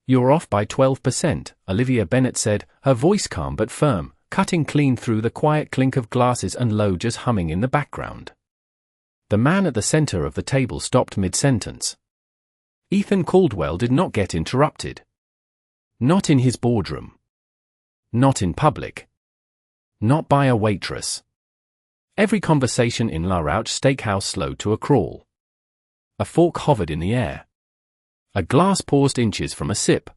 "You're off by 12%, Olivia Bennet said, her voice calm but firm, cutting clean through the quiet clink of glasses and low jazz humming in the background. The man at the center of the table stopped mid-sentence. Ethan Caldwell did not get interrupted. Not in his boardroom. Not in public. Not by a waitress. Every conversation in La Rouche Steakhouse slowed to a crawl. A fork hovered in the air. A glass paused inches from a sip.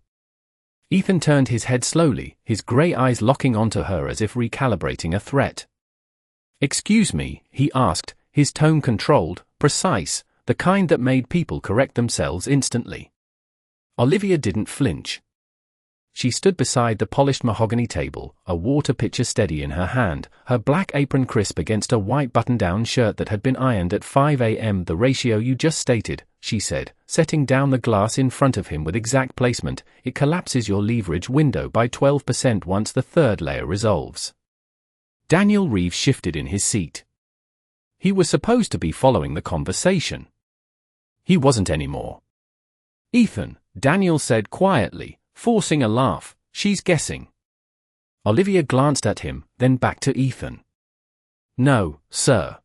Ethan turned his head slowly, his grey eyes locking onto her as if recalibrating a threat. "Excuse me," he asked, his tone controlled, precise, the kind that made people correct themselves instantly. Olivia didn't flinch. She stood beside the polished mahogany table, a water pitcher steady in her hand, her black apron crisp against a white button-down shirt that had been ironed at 5 a.m. "The ratio you just stated," she said, setting down the glass in front of him with exact placement, "it collapses your leverage window by 12% once the third layer resolves." Daniel Reeves shifted in his seat. He was supposed to be following the conversation. He wasn't anymore. "Ethan," Daniel said quietly, forcing a laugh, "she's guessing." Olivia glanced at him, then back to Ethan. "No, sir.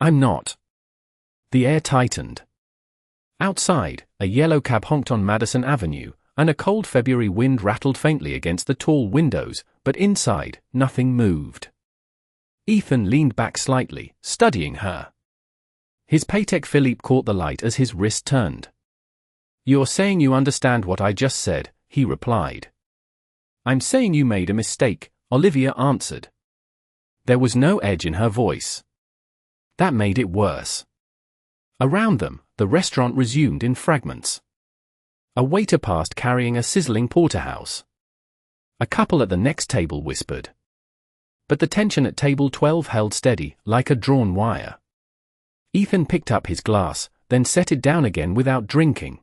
I'm not." The air tightened. Outside, a yellow cab honked on Madison Avenue, and a cold February wind rattled faintly against the tall windows, but inside, nothing moved. Ethan leaned back slightly, studying her. His Patek Philippe caught the light as his wrist turned. "You're saying you understand what I just said," he replied. "I'm saying you made a mistake," Olivia answered. There was no edge in her voice. That made it worse. Around them, the restaurant resumed in fragments. A waiter passed carrying a sizzling porterhouse. A couple at the next table whispered. But the tension at table 12 held steady, like a drawn wire. Ethan picked up his glass, then set it down again without drinking.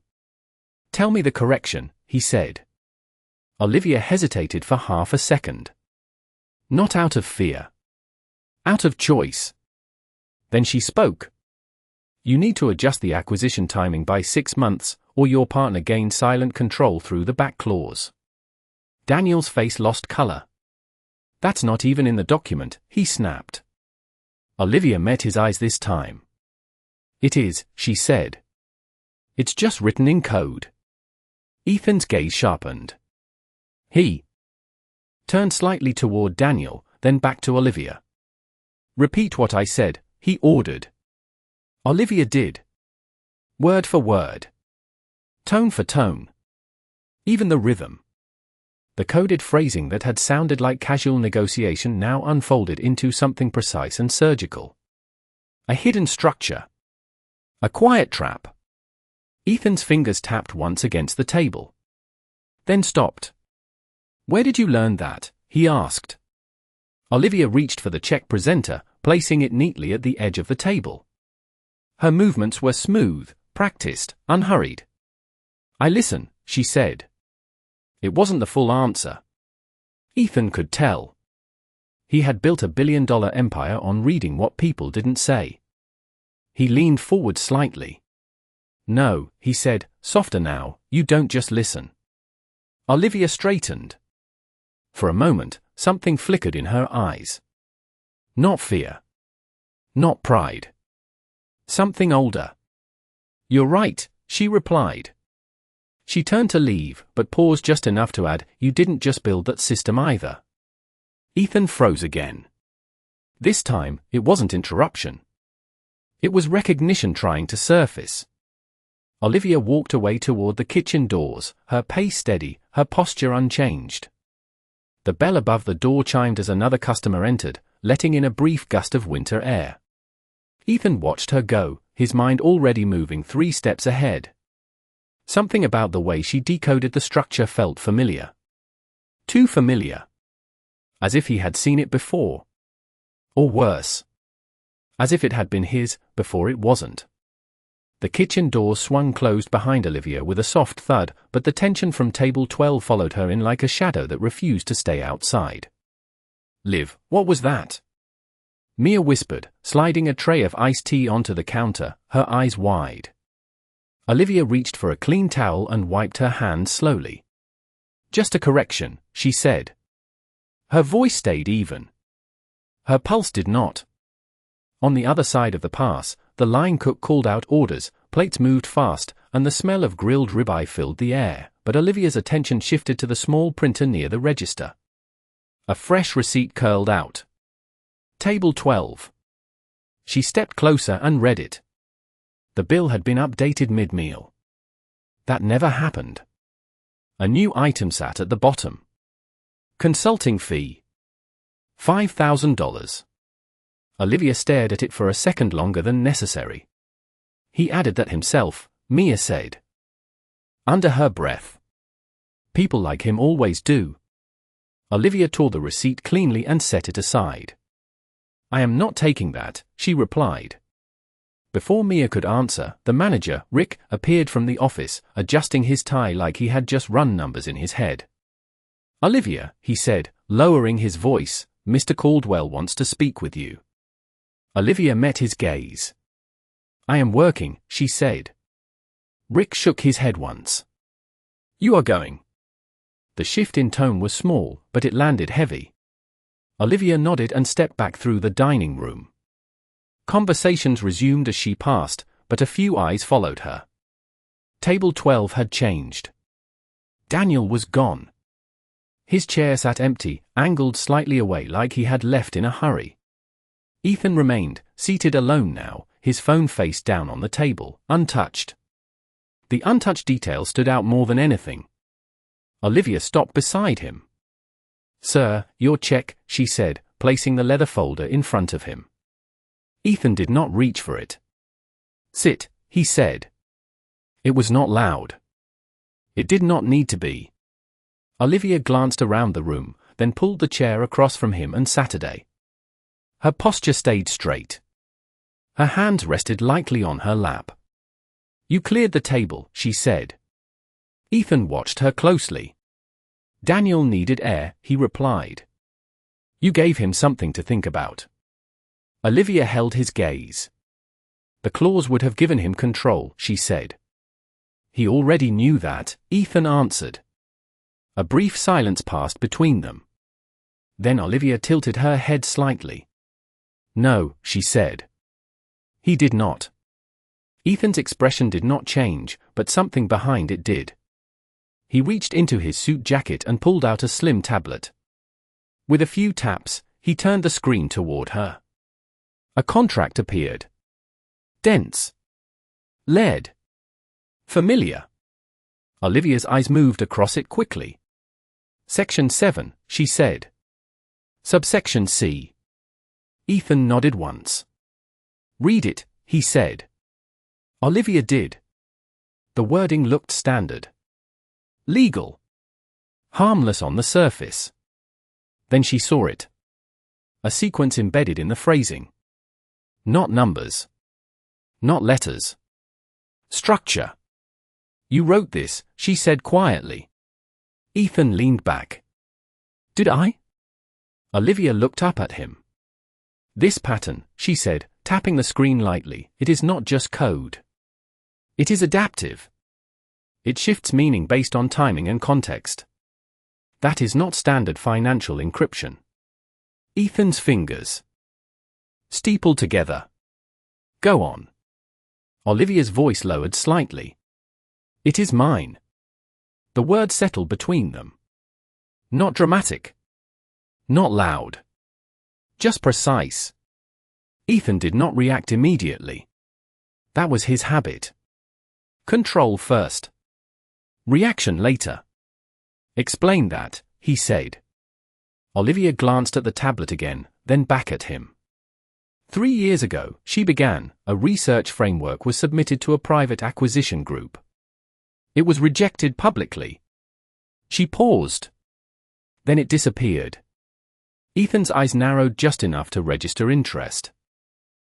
"Tell me the correction," he said. Olivia hesitated for half a second. Not out of fear. Out of choice. Then she spoke. "You need to adjust the acquisition timing by 6 months, or your partner gains silent control through the back clause." Daniel's face lost color. "That's not even in the document," he snapped. Olivia met his eyes this time. "It is," she said. "It's just written in code." Ethan's gaze sharpened. He turned slightly toward Daniel, then back to Olivia. "Repeat what I said," he ordered. Olivia did. Word for word. Tone for tone. Even the rhythm. The coded phrasing that had sounded like casual negotiation now unfolded into something precise and surgical. A hidden structure. A quiet trap. Ethan's fingers tapped once against the table. Then stopped. "Where did you learn that?" he asked. Olivia reached for the check presenter, placing it neatly at the edge of the table. Her movements were smooth, practiced, unhurried. "I listen," she said. It wasn't the full answer. Ethan could tell. He had built a billion-dollar empire on reading what people didn't say. He leaned forward slightly. "No," he said, softer now, "you don't just listen." Olivia straightened. For a moment, something flickered in her eyes. Not fear. Not pride. Something older. "You're right," she replied. She turned to leave, but paused just enough to add, "You didn't just build that system either." Ethan froze again. This time, it wasn't interruption. It was recognition trying to surface. Olivia walked away toward the kitchen doors, her pace steady, her posture unchanged. The bell above the door chimed as another customer entered, letting in a brief gust of winter air. Ethan watched her go, his mind already moving 3 steps ahead. Something about the way she decoded the structure felt familiar. Too familiar. As if he had seen it before. Or worse. As if it had been his, before it wasn't. The kitchen door swung closed behind Olivia with a soft thud, but the tension from table 12 followed her in like a shadow that refused to stay outside. "Liv, what was that?" Mia whispered, sliding a tray of iced tea onto the counter, her eyes wide. Olivia reached for a clean towel and wiped her hand slowly. "Just a correction," she said. Her voice stayed even. Her pulse did not. On the other side of the pass, the line cook called out orders, plates moved fast, and the smell of grilled ribeye filled the air, but Olivia's attention shifted to the small printer near the register. A fresh receipt curled out. Table 12. She stepped closer and read it. The bill had been updated mid-meal. That never happened. A new item sat at the bottom. Consulting fee. $5,000. Olivia stared at it for a second longer than necessary. He added that himself, Mia said. Under her breath. People like him always do. Olivia tore the receipt cleanly and set it aside. "I am not taking that," she replied. Before Mia could answer, the manager, Rick, appeared from the office, adjusting his tie like he had just run numbers in his head. "Olivia," he said, lowering his voice, "Mr. Caldwell wants to speak with you." Olivia met his gaze. "I am working," she said. Rick shook his head once. "You are going." The shift in tone was small, but it landed heavy. Olivia nodded and stepped back through the dining room. Conversations resumed as she passed, but a few eyes followed her. Table 12 had changed. Daniel was gone. His chair sat empty, angled slightly away like he had left in a hurry. Ethan remained, seated alone now, his phone face down on the table, untouched. The untouched detail stood out more than anything. Olivia stopped beside him. "Sir, your check," she said, placing the leather folder in front of him. Ethan did not reach for it. "Sit," he said. It was not loud. It did not need to be. Olivia glanced around the room, then pulled the chair across from him and Saturday. Her posture stayed straight. Her hands rested lightly on her lap. "You cleared the table," she said. Ethan watched her closely. "Daniel needed air," he replied. "You gave him something to think about." Olivia held his gaze. "The clause would have given him control," she said. "He already knew that," Ethan answered. A brief silence passed between them. Then Olivia tilted her head slightly. "No," she said. "He did not." Ethan's expression did not change, but something behind it did. He reached into his suit jacket and pulled out a slim tablet. With a few taps, he turned the screen toward her. A contract appeared. Dense. Lead. Familiar. Olivia's eyes moved across it quickly. "Section 7, she said. "Subsection C." Ethan nodded once. "Read it," he said. Olivia did. The wording looked standard. Legal. Harmless on the surface. Then she saw it. A sequence embedded in the phrasing. Not numbers. Not letters. Structure. "You wrote this," she said quietly. Ethan leaned back. "Did I?" Olivia looked up at him. "This pattern," she said, tapping the screen lightly, "it is not just code. It is adaptive. It shifts meaning based on timing and context. That is not standard financial encryption." Ethan's fingers steepled together. "Go on." Olivia's voice lowered slightly. "It is mine." The words settled between them. Not dramatic. Not loud. Just precise. Ethan did not react immediately. That was his habit. Control first. Reaction later. "Explain that," he said. Olivia glanced at the tablet again, then back at him. 3 years ago, she began, a research framework was submitted to a private acquisition group. It was rejected publicly. She paused. Then it disappeared. Ethan's eyes narrowed just enough to register interest.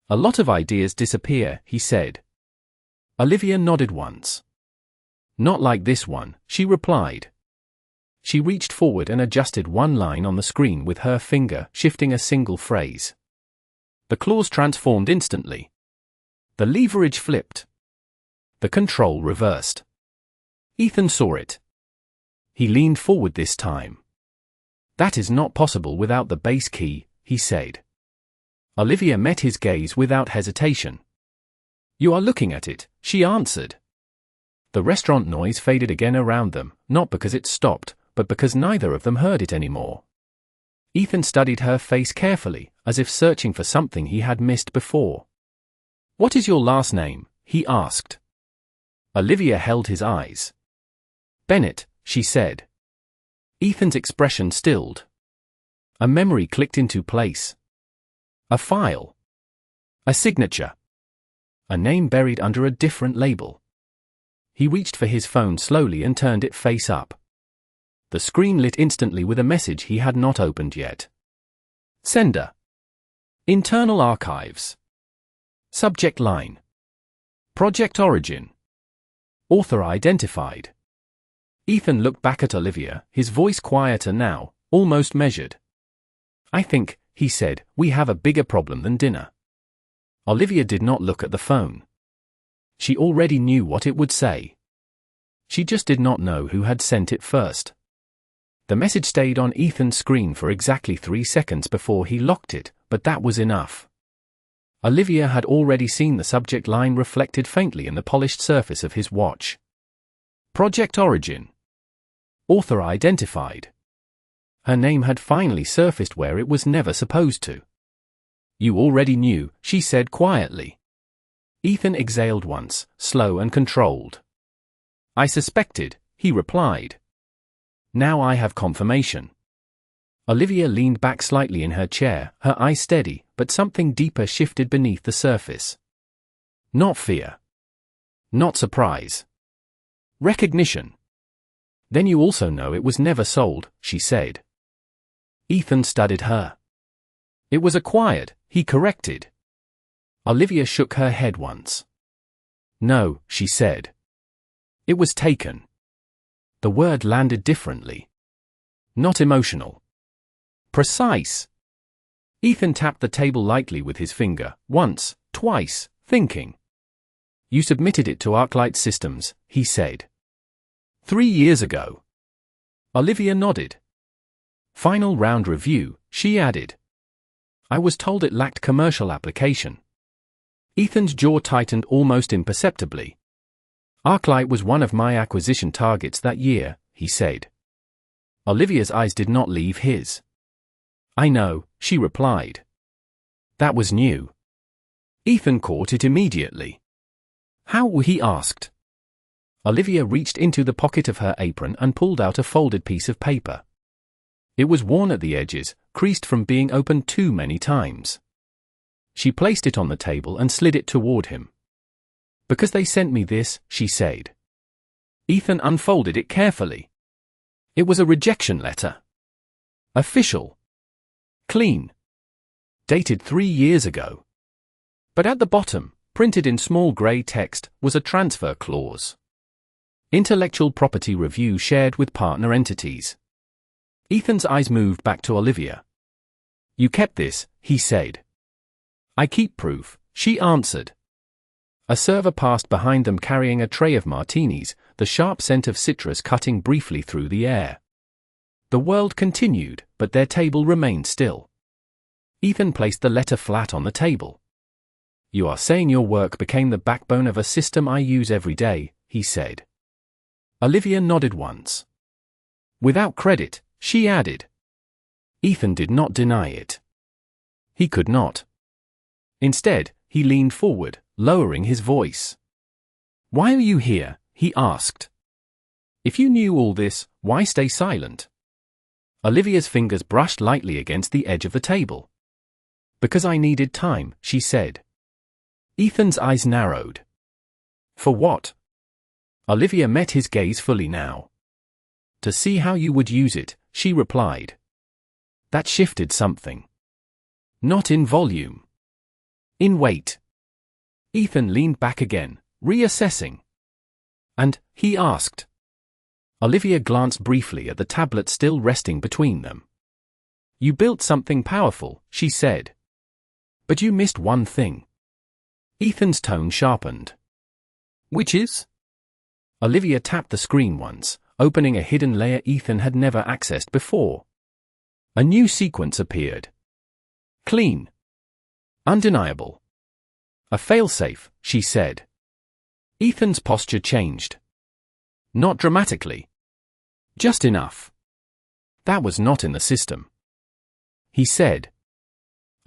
"A lot of ideas disappear," he said. Olivia nodded once. "Not like this one," she replied. She reached forward and adjusted one line on the screen with her finger, shifting a single phrase. The clause transformed instantly. The leverage flipped. The control reversed. Ethan saw it. He leaned forward this time. "That is not possible without the base key," he said. Olivia met his gaze without hesitation. "You are looking at it," she answered. The restaurant noise faded again around them, not because it stopped, but because neither of them heard it anymore. Ethan studied her face carefully, as if searching for something he had missed before. "What is your last name?" he asked. Olivia held his eyes. "Bennett," she said. Ethan's expression stilled. A memory clicked into place. A file. A signature. A name buried under a different label. He reached for his phone slowly and turned it face up. The screen lit instantly with a message he had not opened yet. Sender. Internal archives. Subject line. Project origin. Author identified. Ethan looked back at Olivia, his voice quieter now, almost measured. "I think," he said, "we have a bigger problem than dinner." Olivia did not look at the phone. She already knew what it would say. She just did not know who had sent it first. The message stayed on Ethan's screen for exactly 3 seconds before he locked it, but that was enough. Olivia had already seen the subject line reflected faintly in the polished surface of his watch. Project origin. Author identified. Her name had finally surfaced where it was never supposed to. "You already knew," she said quietly. Ethan exhaled once, slow and controlled. "I suspected," he replied. "Now I have confirmation." Olivia leaned back slightly in her chair, her eyes steady, but something deeper shifted beneath the surface. Not fear. Not surprise. Recognition. "Then you also know it was never sold," she said. Ethan studied her. "It was acquired," he corrected. Olivia shook her head once. "No," she said. "It was taken." The word landed differently. Not emotional. Precise. Ethan tapped the table lightly with his finger, once, twice, thinking. "You submitted it to ArcLight Systems," he said. 3 years ago. Olivia nodded. "Final round review," she added. "I was told it lacked commercial application." Ethan's jaw tightened almost imperceptibly. "ArcLight was one of my acquisition targets that year," he said. Olivia's eyes did not leave his. "I know," she replied. "That was new." Ethan caught it immediately. "How?" he asked. Olivia reached into the pocket of her apron and pulled out a folded piece of paper. It was worn at the edges, creased from being opened too many times. She placed it on the table and slid it toward him. "Because they sent me this," she said. Ethan unfolded it carefully. It was a rejection letter. Official. Clean. Dated 3 years ago. But at the bottom, printed in small grey text, was a transfer clause. Intellectual property review shared with partner entities. Ethan's eyes moved back to Olivia. "You kept this," he said. "I keep proof," she answered. A server passed behind them carrying a tray of martinis, the sharp scent of citrus cutting briefly through the air. The world continued, but their table remained still. Ethan placed the letter flat on the table. "You are saying your work became the backbone of a system I use every day," he said. Olivia nodded once. "Without credit," she added. Ethan did not deny it. He could not. Instead, he leaned forward, lowering his voice. "Why are you here?" he asked. "If you knew all this, why stay silent?" Olivia's fingers brushed lightly against the edge of the table. "Because I needed time," she said. Ethan's eyes narrowed. "For what?" Olivia met his gaze fully now. "To see how you would use it," she replied. That shifted something. Not in volume. In weight. Ethan leaned back again, reassessing. "And?" he asked. Olivia glanced briefly at the tablet still resting between them. "You built something powerful," she said. "But you missed one thing." Ethan's tone sharpened. Which is? Olivia tapped the screen once, opening a hidden layer Ethan had never accessed before. A new sequence appeared. Clean. Undeniable. A failsafe, she said. Ethan's posture changed. Not dramatically. Just enough. That was not in the system. He said.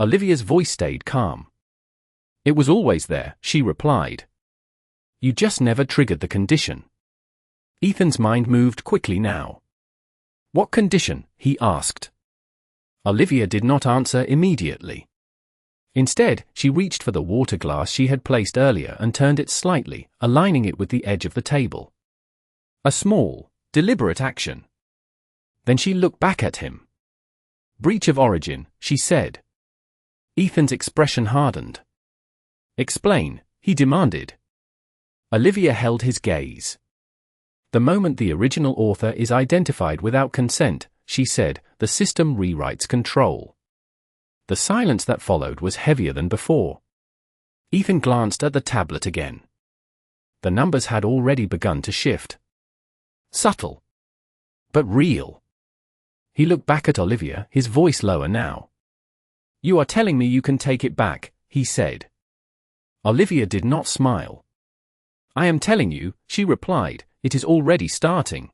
Olivia's voice stayed calm. It was always there, she replied. You just never triggered the condition. Ethan's mind moved quickly now. What condition? He asked. Olivia did not answer immediately. Instead, she reached for the water glass she had placed earlier and turned it slightly, aligning it with the edge of the table. A small, deliberate action. Then she looked back at him. Breach of origin, she said. Ethan's expression hardened. Explain, he demanded. Olivia held his gaze. The moment the original author is identified without consent, she said, the system rewrites control. The silence that followed was heavier than before. Ethan glanced at the tablet again. The numbers had already begun to shift. Subtle. But real. He looked back at Olivia, his voice lower now. You are telling me you can take it back, he said. Olivia did not smile. I am telling you, she replied, it is already starting.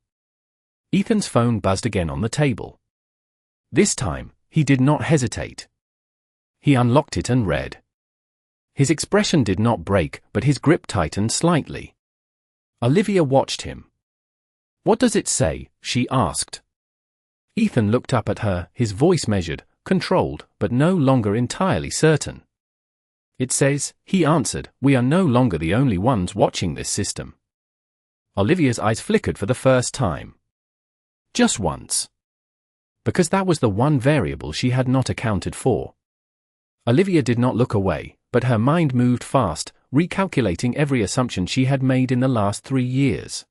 Ethan's phone buzzed again on the table. This time, he did not hesitate. He unlocked it and read. His expression did not break, but his grip tightened slightly. Olivia watched him. What does it say? She asked. Ethan looked up at her, his voice measured, controlled, but no longer entirely certain. It says, he answered, we are no longer the only ones watching this system. Olivia's eyes flickered for the first time. Just once. Because that was the one variable she had not accounted for. Olivia did not look away, but her mind moved fast, recalculating every assumption she had made in the last 3 years.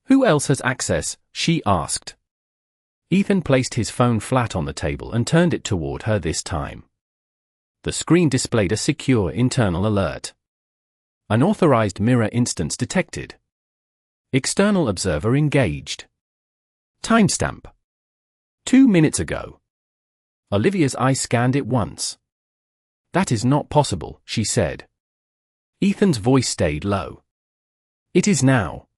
Who else has access? She asked. Ethan placed his phone flat on the table and turned it toward her this time. The screen displayed a secure internal alert. Unauthorized mirror instance detected. External observer engaged. Timestamp. 2 minutes ago. Olivia's eye scanned it once. That is not possible, she said. Ethan's voice stayed low. It is now.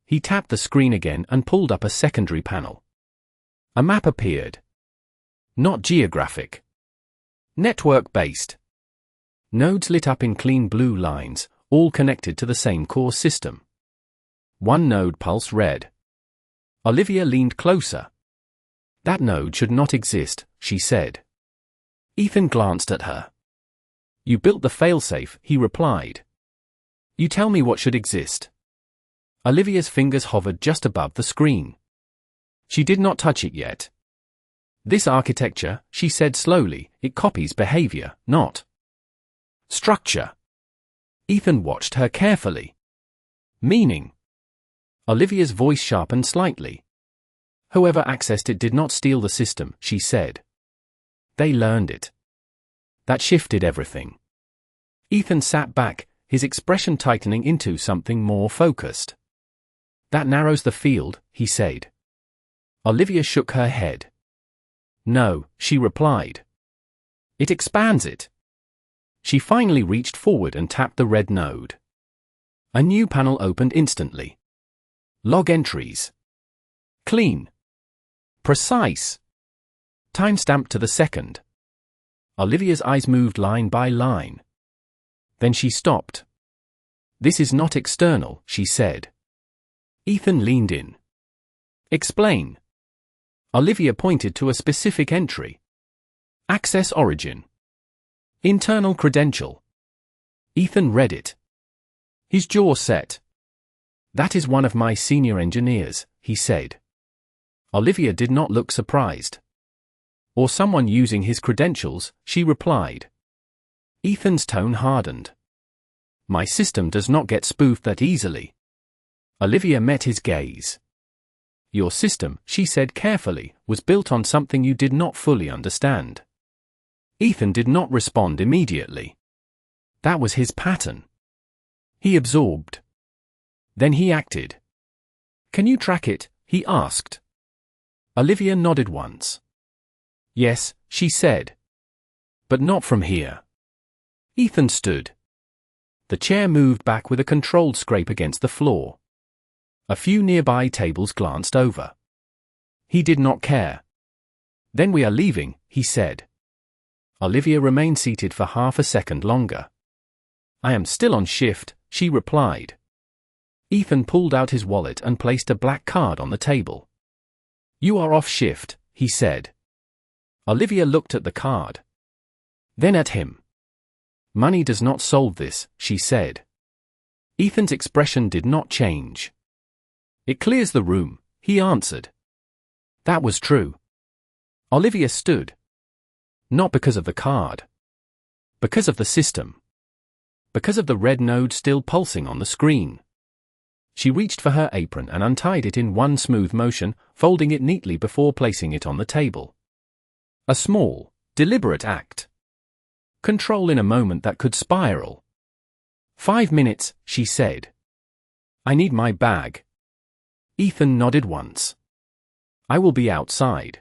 He tapped the screen again and pulled up a secondary panel. A map appeared. Not geographic. Network-based. Nodes lit up in clean blue lines, all connected to the same core system. One node pulsed red. Olivia leaned closer. That node should not exist, she said. Ethan glanced at her. You built the failsafe, he replied. You tell me what should exist. Olivia's fingers hovered just above the screen. She did not touch it yet. This architecture, she said slowly, it copies behavior, not structure. Ethan watched her carefully. Meaning. Olivia's voice sharpened slightly. Whoever accessed it did not steal the system, she said. They learned it. That shifted everything. Ethan sat back, his expression tightening into something more focused. That narrows the field, he said. Olivia shook her head. No, she replied. It expands it. She finally reached forward and tapped the red node. A new panel opened instantly. Log entries. Clean. Precise. Timestamped to the second. Olivia's eyes moved line by line. Then she stopped. This is not external, she said. Ethan leaned in. Explain. Olivia pointed to a specific entry. Access origin. Internal credential. Ethan read it. His jaw set. That is one of my senior engineers, he said. Olivia did not look surprised. Or someone using his credentials, she replied. Ethan's tone hardened. My system does not get spoofed that easily. Olivia met his gaze. Your system, she said carefully, was built on something you did not fully understand. Ethan did not respond immediately. That was his pattern. He absorbed. Then he acted. Can you track it? He asked. Olivia nodded once. Yes, she said. But not from here. Ethan stood. The chair moved back with a controlled scrape against the floor. A few nearby tables glanced over. He did not care. Then we are leaving, he said. Olivia remained seated for half a second longer. I am still on shift, she replied. Ethan pulled out his wallet and placed a black card on the table. You are off shift, he said. Olivia looked at the card. Then at him. Money does not solve this, she said. Ethan's expression did not change. It clears the room, he answered. That was true. Olivia stood. Not because of the card. Because of the system. Because of the red node still pulsing on the screen. She reached for her apron and untied it in one smooth motion, folding it neatly before placing it on the table. A small, deliberate act. Control in a moment that could spiral. 5 minutes, she said. I need my bag. Ethan nodded once. I will be outside.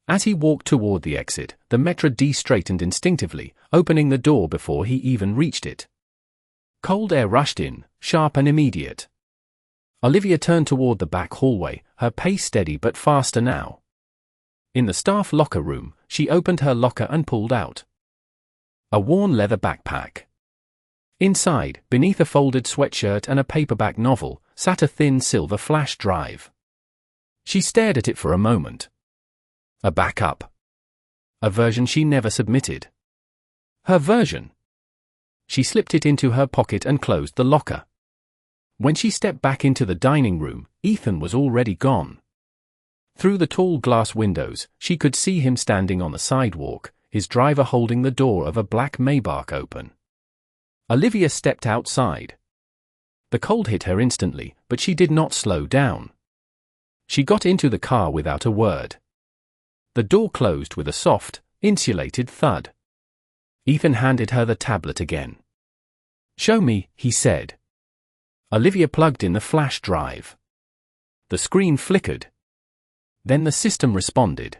As he walked toward the exit, the Maître D straightened instinctively, opening the door before he even reached it. Cold air rushed in, sharp and immediate. Olivia turned toward the back hallway, her pace steady but faster now. In the staff locker room, she opened her locker and pulled out a worn leather backpack. Inside, beneath a folded sweatshirt and a paperback novel, sat a thin silver flash drive. She stared at it for a moment. A backup. A version she never submitted. Her version. She slipped it into her pocket and closed the locker. When she stepped back into the dining room, Ethan was already gone. Through the tall glass windows, she could see him standing on the sidewalk, his driver holding the door of a black Maybach open. Olivia stepped outside. The cold hit her instantly, but she did not slow down. She got into the car without a word. The door closed with a soft, insulated thud. Ethan handed her the tablet again. Show me, he said. Olivia plugged in the flash drive. The screen flickered. Then the system responded.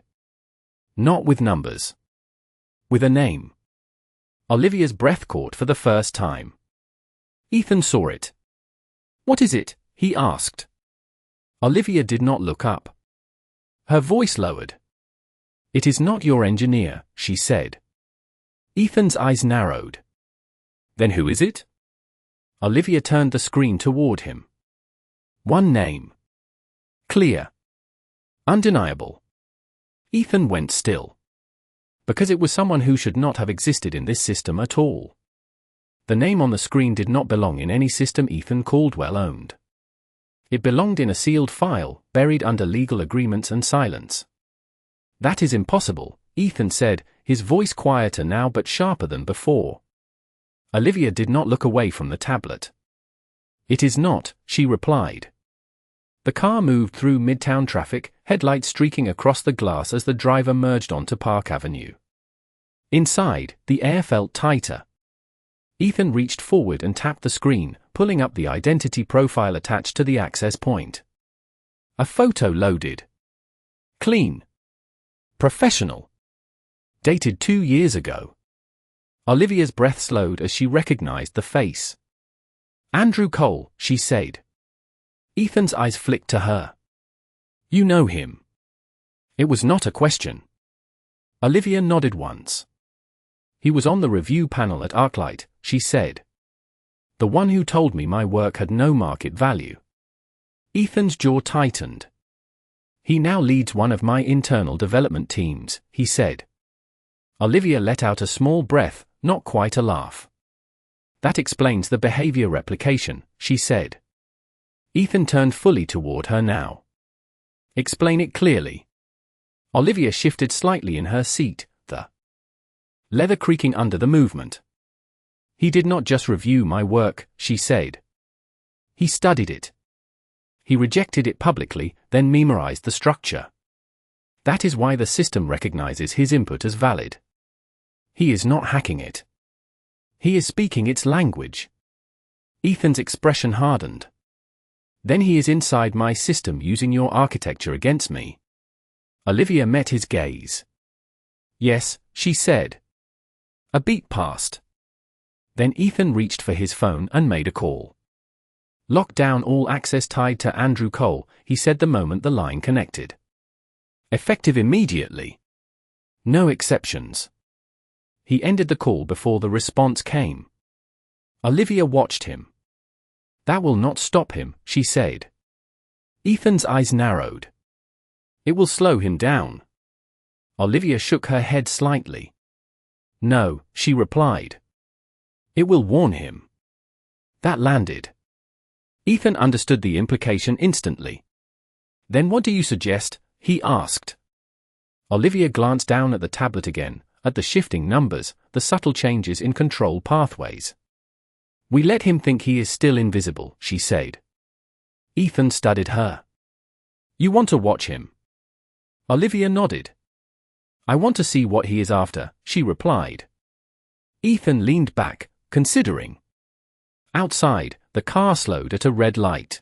Not with numbers. With a name. Olivia's breath caught for the first time. Ethan saw it. What is it? He asked. Olivia did not look up. Her voice lowered. It is not your engineer, she said. Ethan's eyes narrowed. Then who is it? Olivia turned the screen toward him. One name. Clear. Undeniable. Ethan went still. Because it was someone who should not have existed in this system at all. The name on the screen did not belong in any system Ethan Caldwell owned. It belonged in a sealed file, buried under legal agreements and silence. That is impossible, Ethan said, his voice quieter now but sharper than before. Olivia did not look away from the tablet. It is not, she replied. The car moved through midtown traffic, headlights streaking across the glass as the driver merged onto Park Avenue. Inside, the air felt tighter. Ethan reached forward and tapped the screen, pulling up the identity profile attached to the access point. A photo loaded. Clean. Professional. Dated 2 years ago. Olivia's breath slowed as she recognized the face. Andrew Cole, she said. Ethan's eyes flicked to her. You know him. It was not a question. Olivia nodded once. He was on the review panel at ArcLight, she said. The one who told me my work had no market value. Ethan's jaw tightened. He now leads one of my internal development teams, he said. Olivia let out a small breath, not quite a laugh. That explains the behavior replication, she said. Ethan turned fully toward her now. Explain it clearly. Olivia shifted slightly in her seat, the leather creaking under the movement. He did not just review my work, she said. He studied it. He rejected it publicly, then memorized the structure. That is why the system recognizes his input as valid. He is not hacking it. He is speaking its language. Ethan's expression hardened. Then he is inside my system using your architecture against me. Olivia met his gaze. Yes, she said. A beat passed. Then Ethan reached for his phone and made a call. Lock down all access tied to Andrew Cole, he said the moment the line connected. Effective immediately. No exceptions. He ended the call before the response came. Olivia watched him. That will not stop him, she said. Ethan's eyes narrowed. It will slow him down. Olivia shook her head slightly. No, she replied. It will warn him. That landed. Ethan understood the implication instantly. Then what do you suggest? He asked. Olivia glanced down at the tablet again, at the shifting numbers, the subtle changes in control pathways. We let him think he is still invisible, she said. Ethan studied her. You want to watch him? Olivia nodded. I want to see what he is after, she replied. Ethan leaned back, considering. Outside, the car slowed at a red light.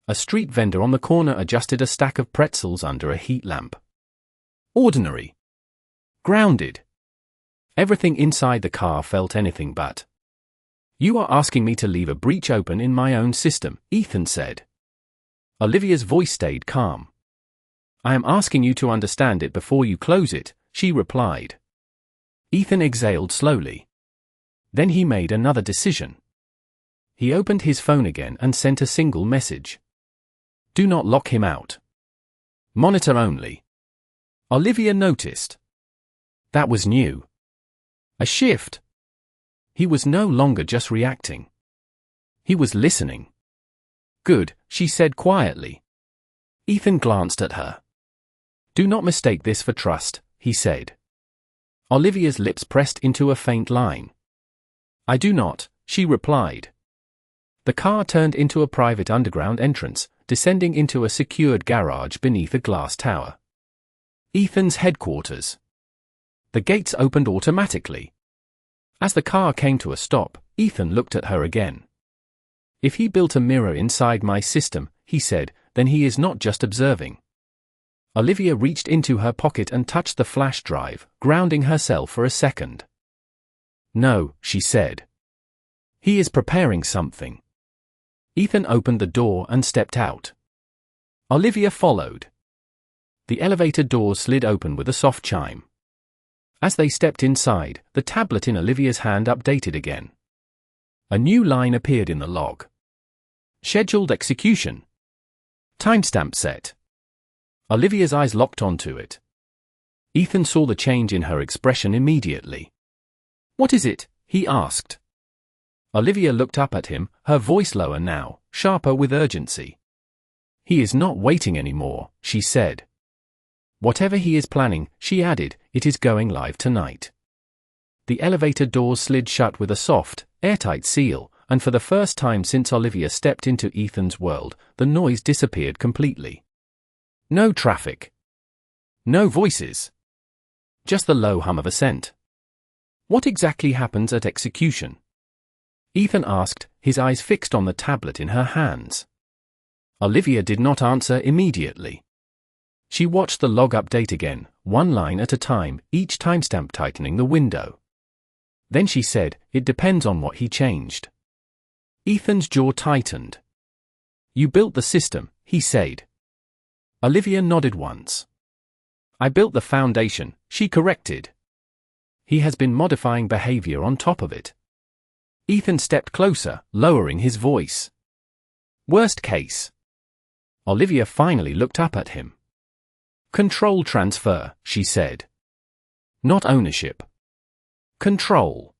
A street vendor on the corner adjusted a stack of pretzels under a heat lamp. Ordinary. Grounded. Everything inside the car felt anything but. You are asking me to leave a breach open in my own system, Ethan said. Olivia's voice stayed calm. I am asking you to understand it before you close it, she replied. Ethan exhaled slowly. Then he made another decision. He opened his phone again and sent a single message. Do not lock him out. Monitor only. Olivia noticed. That was new. A shift. He was no longer just reacting. He was listening. Good, she said quietly. Ethan glanced at her. Do not mistake this for trust, he said. Olivia's lips pressed into a faint line. I do not, she replied. The car turned into a private underground entrance, descending into a secured garage beneath a glass tower. Ethan's headquarters. The gates opened automatically. As the car came to a stop, Ethan looked at her again. If he built a mirror inside my system, he said, then he is not just observing. Olivia reached into her pocket and touched the flash drive, grounding herself for a second. No, she said. He is preparing something. Ethan opened the door and stepped out. Olivia followed. The elevator doors slid open with a soft chime. As they stepped inside, the tablet in Olivia's hand updated again. A new line appeared in the log. Scheduled execution. Timestamp set. Olivia's eyes locked onto it. Ethan saw the change in her expression immediately. What is it? He asked. Olivia looked up at him, her voice lower now, sharper with urgency. He is not waiting anymore, she said. Whatever he is planning, she added, it is going live tonight. The elevator doors slid shut with a soft, airtight seal, and for the first time since Olivia stepped into Ethan's world, the noise disappeared completely. No traffic. No voices. Just the low hum of ascent. What exactly happens at execution? Ethan asked, his eyes fixed on the tablet in her hands. Olivia did not answer immediately. She watched the log update again, one line at a time, each timestamp tightening the window. Then she said, it depends on what he changed. Ethan's jaw tightened. You built the system, he said. Olivia nodded once. I built the foundation, she corrected. He has been modifying behavior on top of it. Ethan stepped closer, lowering his voice. Worst case. Olivia finally looked up at him. Control transfer, she said. Not ownership. Control.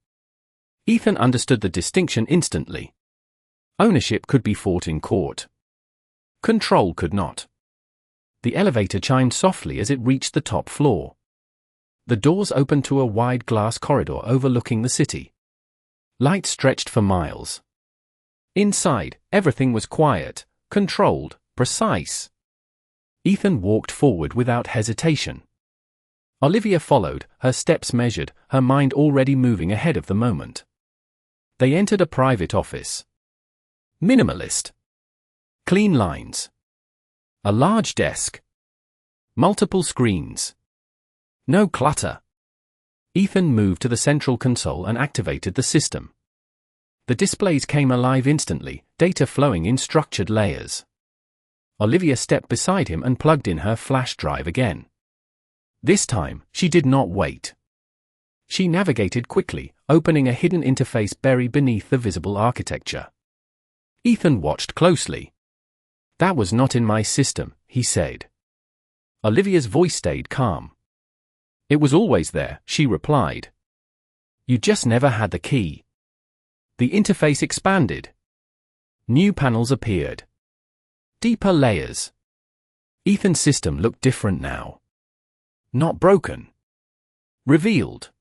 Ethan understood the distinction instantly. Ownership could be fought in court. Control could not. The elevator chimed softly as it reached the top floor. The doors opened to a wide glass corridor overlooking the city. Light stretched for miles. Inside, everything was quiet, controlled, precise. Ethan walked forward without hesitation. Olivia followed, her steps measured, her mind already moving ahead of the moment. They entered a private office. Minimalist. Clean lines. A large desk. Multiple screens. No clutter. Ethan moved to the central console and activated the system. The displays came alive instantly, data flowing in structured layers. Olivia stepped beside him and plugged in her flash drive again. This time, she did not wait. She navigated quickly, opening a hidden interface buried beneath the visible architecture. Ethan watched closely. "That was not in my system," he said. Olivia's voice stayed calm. "It was always there," she replied. "You just never had the key." The interface expanded. New panels appeared. Deeper layers. Ethan's system looked different now. Not broken. Revealed.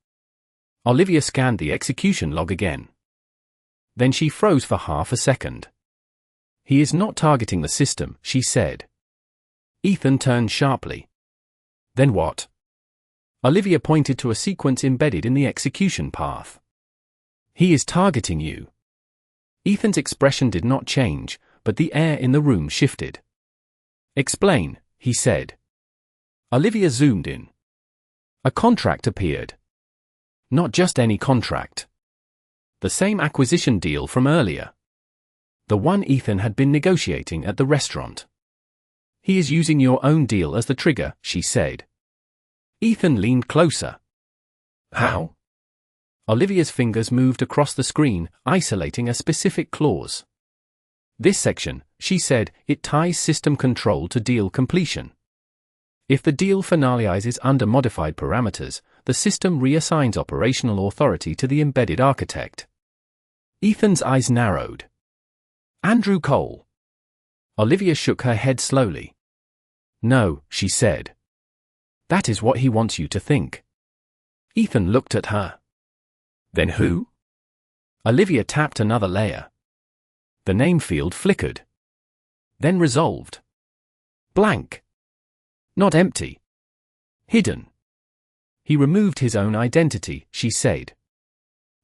Olivia scanned the execution log again. Then she froze for half a second. "He is not targeting the system," she said. Ethan turned sharply. "Then what?" Olivia pointed to a sequence embedded in the execution path. "He is targeting you." Ethan's expression did not change, but the air in the room shifted. "Explain," he said. Olivia zoomed in. A contract appeared. Not just any contract. The same acquisition deal from earlier. The one Ethan had been negotiating at the restaurant. "He is using your own deal as the trigger," she said. Ethan leaned closer. "How?" Olivia's fingers moved across the screen, isolating a specific clause. "This section," she said, "it ties system control to deal completion. If the deal finalizes under modified parameters, the system reassigns operational authority to the embedded architect." Ethan's eyes narrowed. "Andrew Cole." Olivia shook her head slowly. "No," she said. "That is what he wants you to think." Ethan looked at her. "Then who?" Olivia tapped another layer. The name field flickered. Then resolved. Blank. Not empty. Hidden. "He removed his own identity," she said.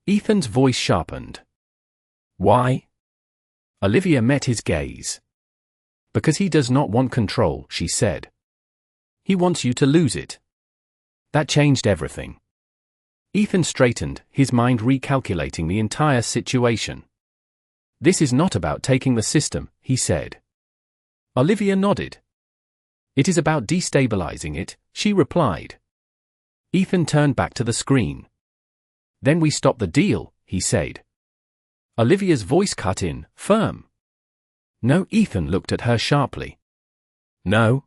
Ethan's voice sharpened. "Why?" Olivia met his gaze. "Because he does not want control," she said. "He wants you to lose it." That changed everything. Ethan straightened, his mind recalculating the entire situation. "This is not about taking the system," he said. Olivia nodded. "It is about destabilizing it," she replied. Ethan turned back to the screen. "Then we stop the deal," he said. Olivia's voice cut in, firm. "No." Ethan looked at her sharply. "No."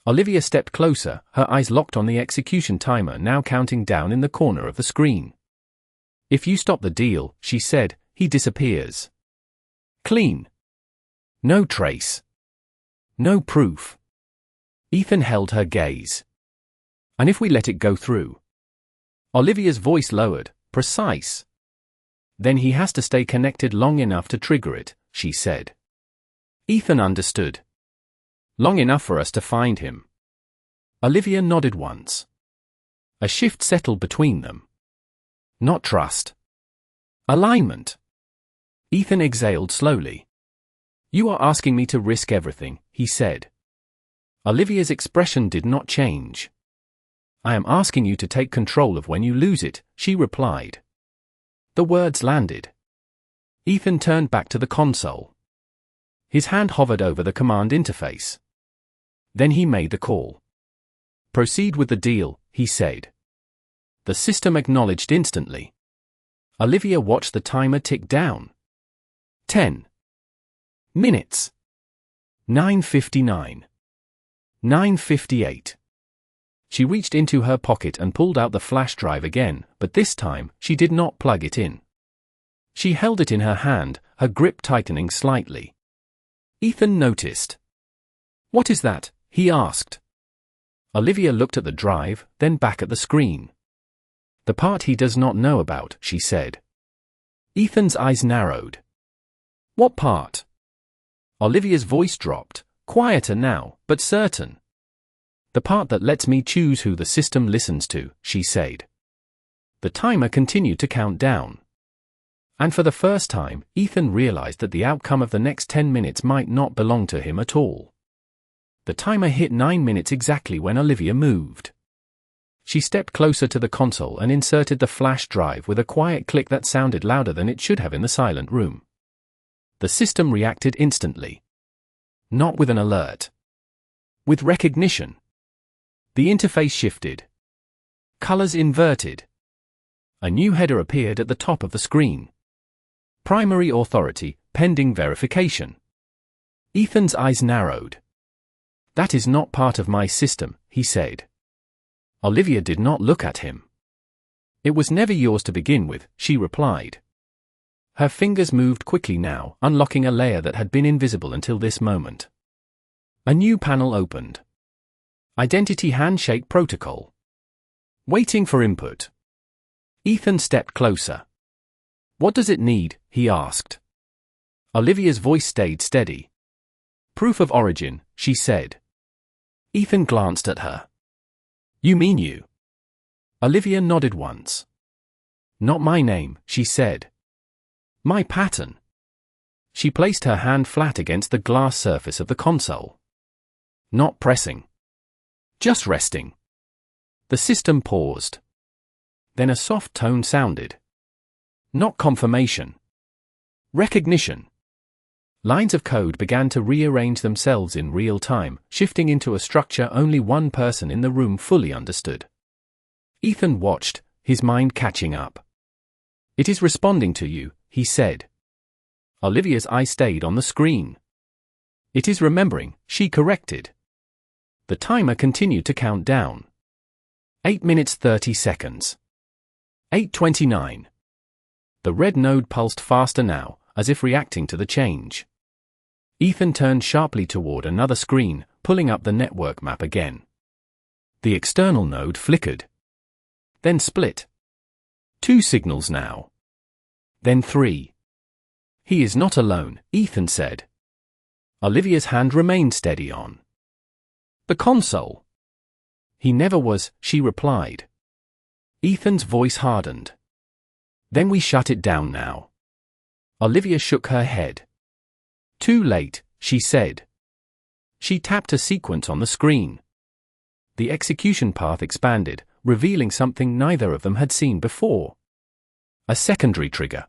Olivia stepped closer, her eyes locked on the execution timer now counting down in the corner of the screen. "If you stop the deal," she said, "he disappears. Clean. No trace. No proof." Ethan held her gaze. "And if we let it go through?" Olivia's voice lowered, precise. "Then he has to stay connected long enough to trigger it," she said. Ethan understood. "Long enough for us to find him." Olivia nodded once. A shift settled between them. Not trust. Alignment. Ethan exhaled slowly. "You are asking me to risk everything," he said. Olivia's expression did not change. "I am asking you to take control of when you lose it," she replied. The words landed. Ethan turned back to the console. His hand hovered over the command interface. Then he made the call. "Proceed with the deal," he said. The system acknowledged instantly. Olivia watched the timer tick down. 10 minutes. 9:59. 9:58. She reached into her pocket and pulled out the flash drive again, but this time, she did not plug it in. She held it in her hand, her grip tightening slightly. Ethan noticed. "What is that?" he asked. Olivia looked at the drive, then back at the screen. "The part he does not know about," she said. Ethan's eyes narrowed. "What part?" Olivia's voice dropped, quieter now, but certain. "The part that lets me choose who the system listens to," she said. The timer continued to count down. And for the first time, Ethan realized that the outcome of the next 10 minutes might not belong to him at all. The timer hit 9 minutes exactly when Olivia moved. She stepped closer to the console and inserted the flash drive with a quiet click that sounded louder than it should have in the silent room. The system reacted instantly. Not with an alert. With recognition. The interface shifted. Colors inverted. A new header appeared at the top of the screen. Primary authority, pending verification. Ethan's eyes narrowed. "That is not part of my system," he said. Olivia did not look at him. "It was never yours to begin with," she replied. Her fingers moved quickly now, unlocking a layer that had been invisible until this moment. A new panel opened. Identity Handshake Protocol. Waiting for input. Ethan stepped closer. "What does it need?" he asked. Olivia's voice stayed steady. "Proof of origin," she said. Ethan glanced at her. "You mean you?" Olivia nodded once. "Not my name," she said. "My pattern." She placed her hand flat against the glass surface of the console. Not pressing. Just resting. The system paused. Then a soft tone sounded. Not confirmation. Recognition. Lines of code began to rearrange themselves in real time, shifting into a structure only one person in the room fully understood. Ethan watched, his mind catching up. "It is responding to you," he said. Olivia's eye stayed on the screen. "It is remembering," she corrected. The timer continued to count down. 8 minutes 30 seconds. 8:29. The red node pulsed faster now, as if reacting to the change. Ethan turned sharply toward another screen, pulling up the network map again. The external node flickered. Then split. 2 signals now. Then 3. "He is not alone," Ethan said. Olivia's hand remained steady on the console. "He never was," she replied. Ethan's voice hardened. "Then we shut it down now." Olivia shook her head. "Too late," she said. She tapped a sequence on the screen. The execution path expanded, revealing something neither of them had seen before. A secondary trigger.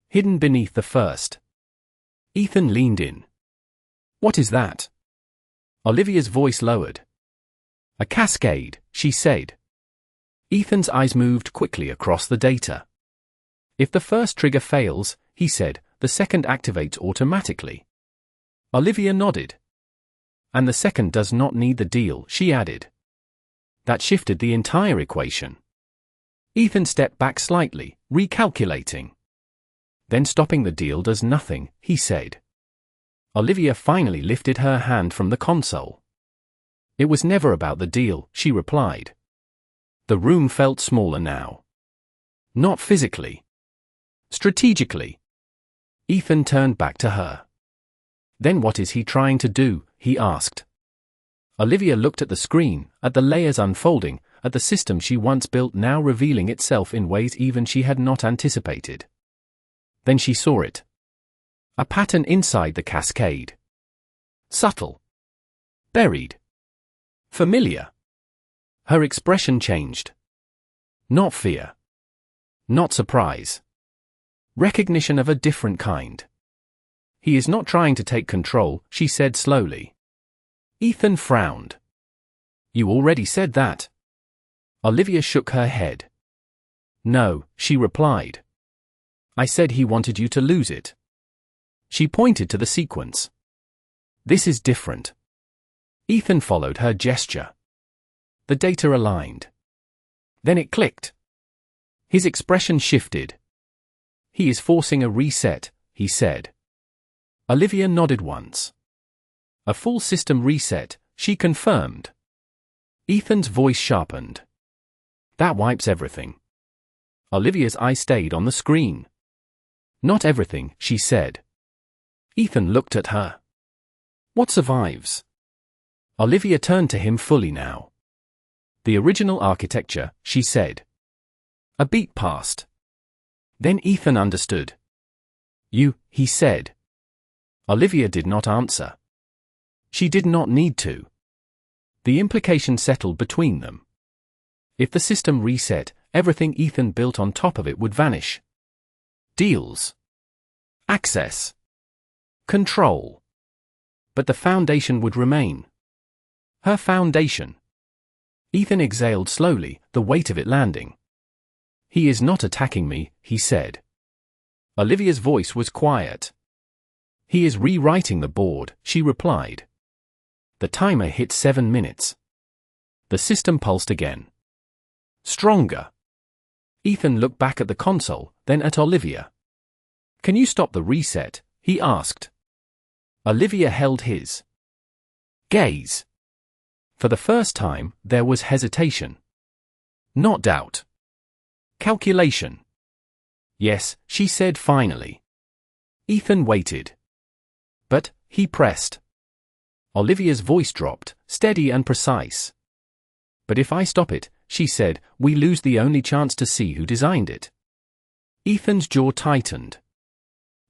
Hidden beneath the first. Ethan leaned in. "What is that?" Olivia's voice lowered. "A cascade," she said. Ethan's eyes moved quickly across the data. "If the first trigger fails," he said, "the second activates automatically." Olivia nodded. "And the second does not need the deal," she added. That shifted the entire equation. Ethan stepped back slightly, recalculating. "Then stopping the deal does nothing," he said. Olivia finally lifted her hand from the console. "It was never about the deal," she replied. The room felt smaller now. Not physically. Strategically. Ethan turned back to her. "Then what is he trying to do?" he asked. Olivia looked at the screen, at the layers unfolding, at the system she once built now revealing itself in ways even she had not anticipated. Then she saw it. A pattern inside the cascade. Subtle. Buried. Familiar. Her expression changed. Not fear. Not surprise. Recognition of a different kind. "He is not trying to take control," she said slowly. Ethan frowned. "You already said that." Olivia shook her head. "No," she replied. "I said he wanted you to lose it." She pointed to the sequence. "This is different." Ethan followed her gesture. The data aligned. Then it clicked. His expression shifted. "He is forcing a reset," he said. Olivia nodded once. "A full system reset," she confirmed. Ethan's voice sharpened. "That wipes everything." Olivia's eye stayed on the screen. "Not everything," she said. Ethan looked at her. "What survives?" Olivia turned to him fully now. "The original architecture," she said. "A beat passed. Then Ethan understood. "You," he said. Olivia did not answer. She did not need to. The implication settled between them. If the system reset, everything Ethan built on top of it would vanish. Deals. Access. Control. But the foundation would remain. Her foundation. Ethan exhaled slowly, the weight of it landing. "He is not attacking me," he said. Olivia's voice was quiet. "He is rewriting the board," she replied. The timer hit 7 minutes. The system pulsed again. Stronger. Ethan looked back at the console, then at Olivia. "Can you stop the reset?" he asked. Olivia held his gaze. For the first time, there was hesitation. Not doubt. Calculation. "Yes," she said finally. Ethan waited. "But," he pressed. Olivia's voice dropped, steady and precise. "But if I stop it," she said, "we lose the only chance to see who designed it." Ethan's jaw tightened.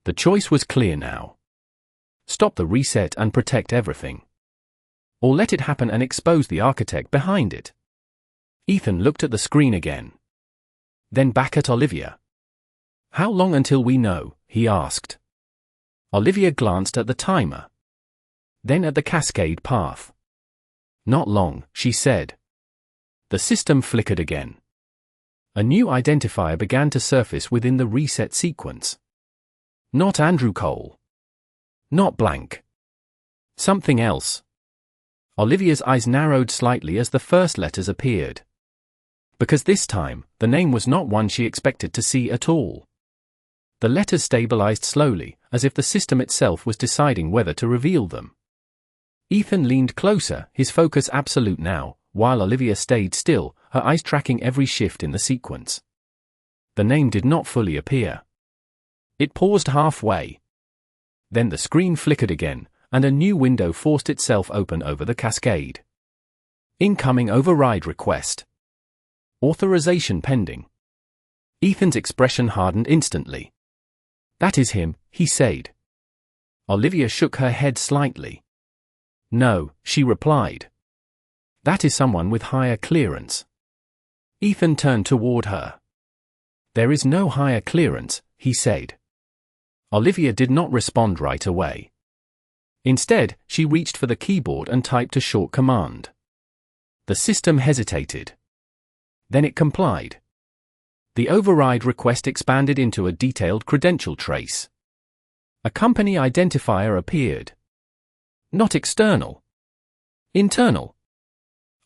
The choice was clear now. Stop the reset and protect everything. Or let it happen and expose the architect behind it. Ethan looked at the screen again. Then back at Olivia. "How long until we know?" he asked. Olivia glanced at the timer. Then at the cascade path. "Not long," she said. The system flickered again. A new identifier began to surface within the reset sequence. Not Andrew Cole. Not blank. Something else. Olivia's eyes narrowed slightly as the first letters appeared. Because this time, the name was not one she expected to see at all. The letters stabilized slowly, as if the system itself was deciding whether to reveal them. Ethan leaned closer, his focus absolute now, while Olivia stayed still, her eyes tracking every shift in the sequence. The name did not fully appear. It paused halfway. Then the screen flickered again, and a new window forced itself open over the cascade. Incoming override request. Authorization pending. Ethan's expression hardened instantly. "That is him," he said. Olivia shook her head slightly. "No," she replied. "That is someone with higher clearance." Ethan turned toward her. "There is no higher clearance," he said. Olivia did not respond right away. Instead, she reached for the keyboard and typed a short command. The system hesitated. Then it complied. The override request expanded into a detailed credential trace. A company identifier appeared. Not external. Internal.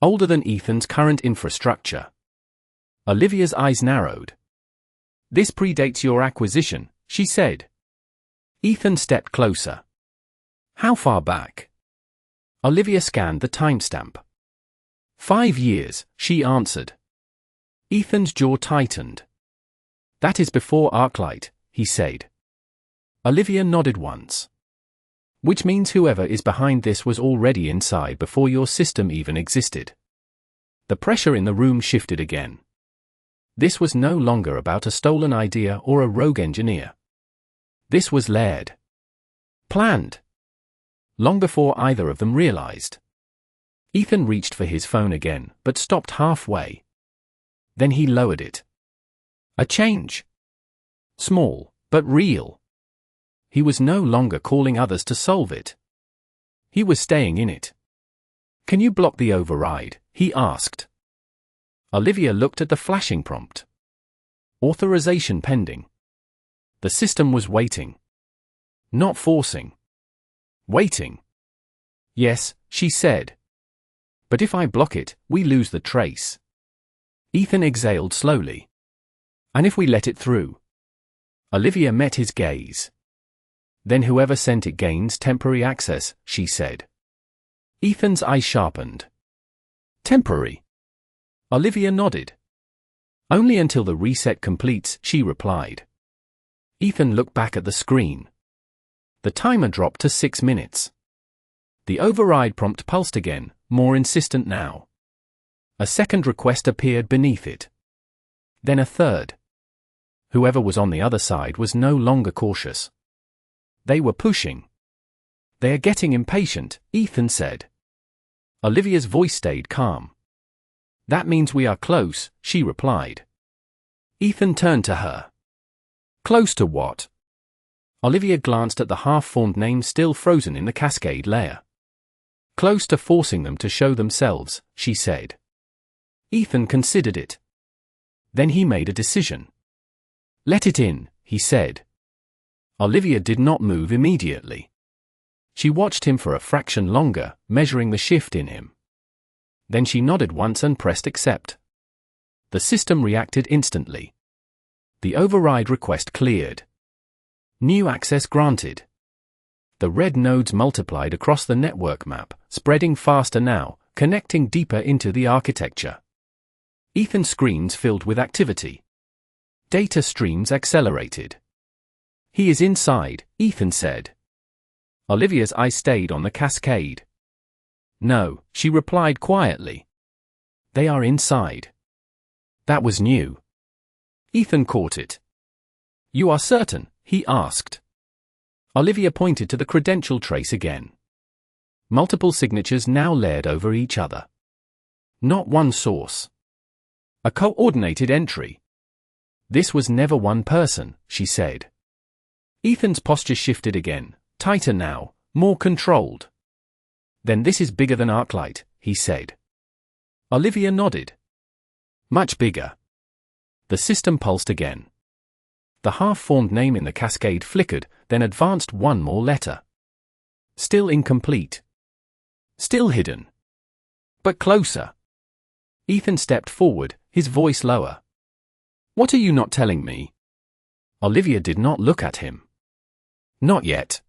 Older than Ethan's current infrastructure. Olivia's eyes narrowed. "This predates your acquisition," she said. Ethan stepped closer. "How far back?" Olivia scanned the timestamp. 5 years, she answered. Ethan's jaw tightened. "That is before Arclight," he said. Olivia nodded once. "Which means whoever is behind this was already inside before your system even existed." The pressure in the room shifted again. This was no longer about a stolen idea or a rogue engineer. This was layered. Planned. Long before either of them realized. Ethan reached for his phone again, but stopped halfway. Then he lowered it. A change. Small, but real. He was no longer calling others to solve it. He was staying in it. "Can you block the override?" he asked. Olivia looked at the flashing prompt. Authorization pending. The system was waiting. Not forcing. Waiting. "Yes," she said. "But if I block it, we lose the trace." Ethan exhaled slowly. "And if we let it through?" Olivia met his gaze. "Then whoever sent it gains temporary access," she said. Ethan's eyes sharpened. "Temporary?" Olivia nodded. "Only until the reset completes," she replied. Ethan looked back at the screen. The timer dropped to 6 minutes. The override prompt pulsed again, more insistent now. A second request appeared beneath it. Then a third. Whoever was on the other side was no longer cautious. They were pushing. "They are getting impatient," Ethan said. Olivia's voice stayed calm. "That means we are close," she replied. Ethan turned to her. "Close to what?" Olivia glanced at the half-formed name still frozen in the cascade layer. "Close to forcing them to show themselves," she said. Ethan considered it. Then he made a decision. "Let it in," he said. Olivia did not move immediately. She watched him for a fraction longer, measuring the shift in him. Then she nodded once and pressed accept. The system reacted instantly. The override request cleared. New access granted. The red nodes multiplied across the network map, spreading faster now, connecting deeper into the architecture. Ethan's screens filled with activity. Data streams accelerated. "He is inside," Ethan said. Olivia's eyes stayed on the cascade. "No," she replied quietly. "They are inside." That was new. Ethan caught it. "You are certain?" he asked. Olivia pointed to the credential trace again. Multiple signatures now layered over each other. Not one source. A coordinated entry. "This was never one person," she said. Ethan's posture shifted again, tighter now, more controlled. "Then this is bigger than Arclight," he said. Olivia nodded. "Much bigger." The system pulsed again. The half-formed name in the cascade flickered, then advanced one more letter. Still incomplete. Still hidden. But closer. Ethan stepped forward, his voice lower. "What are you not telling me?" Olivia did not look at him. Not yet.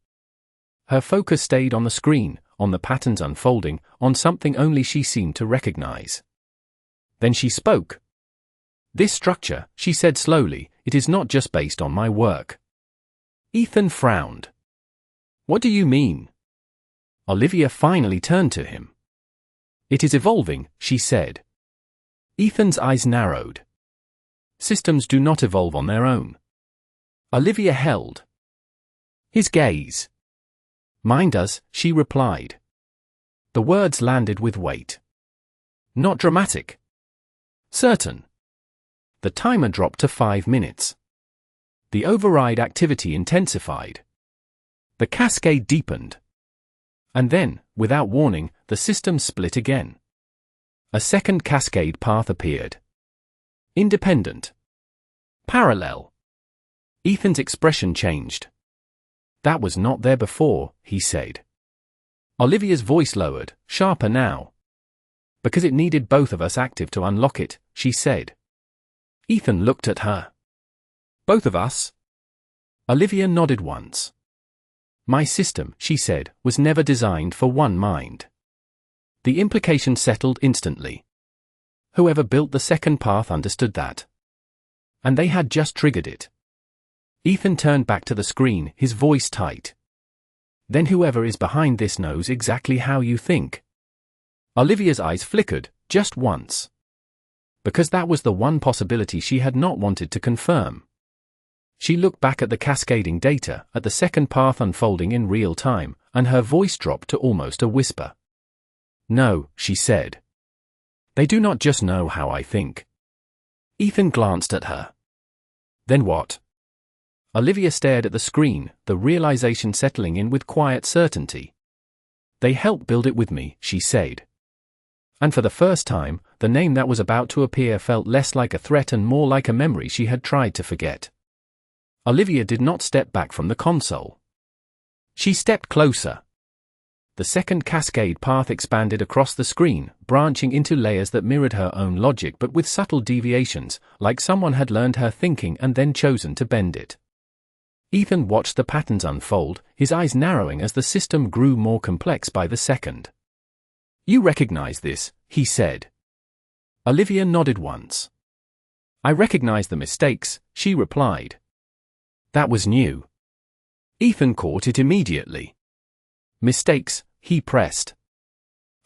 Her focus stayed on the screen, on the patterns unfolding, on something only she seemed to recognize. Then she spoke. "This structure," she said slowly, "it is not just based on my work." Ethan frowned. "What do you mean?" Olivia finally turned to him. "It is evolving," she said. Ethan's eyes narrowed. "Systems do not evolve on their own." Olivia held his gaze. "Mine does," she replied. The words landed with weight. "Not dramatic." "Certain." The timer dropped to 5 minutes. The override activity intensified. The cascade deepened. And then, without warning, the system split again. A second cascade path appeared. Independent. Parallel. Ethan's expression changed. "That was not there before," he said. Olivia's voice lowered, sharper now. "Because it needed both of us active to unlock it," she said. Ethan looked at her. "Both of us?" Olivia nodded once. "My system," she said, "was never designed for one mind." The implication settled instantly. Whoever built the second path understood that. And they had just triggered it. Ethan turned back to the screen, his voice tight. "Then whoever is behind this knows exactly how you think." Olivia's eyes flickered, just once. Because that was the one possibility she had not wanted to confirm. She looked back at the cascading data, at the second path unfolding in real time, and her voice dropped to almost a whisper. "No," she said. "They do not just know how I think." Ethan glanced at her. "Then what?" Olivia stared at the screen, the realization settling in with quiet certainty. "They helped build it with me," she said. And for the first time, the name that was about to appear felt less like a threat and more like a memory she had tried to forget. Olivia did not step back from the console. She stepped closer. The second cascade path expanded across the screen, branching into layers that mirrored her own logic but with subtle deviations, like someone had learned her thinking and then chosen to bend it. Ethan watched the patterns unfold, his eyes narrowing as the system grew more complex by the second. "You recognize this," he said. Olivia nodded once. "I recognize the mistakes," she replied. That was new. Ethan caught it immediately. "Mistakes," he pressed.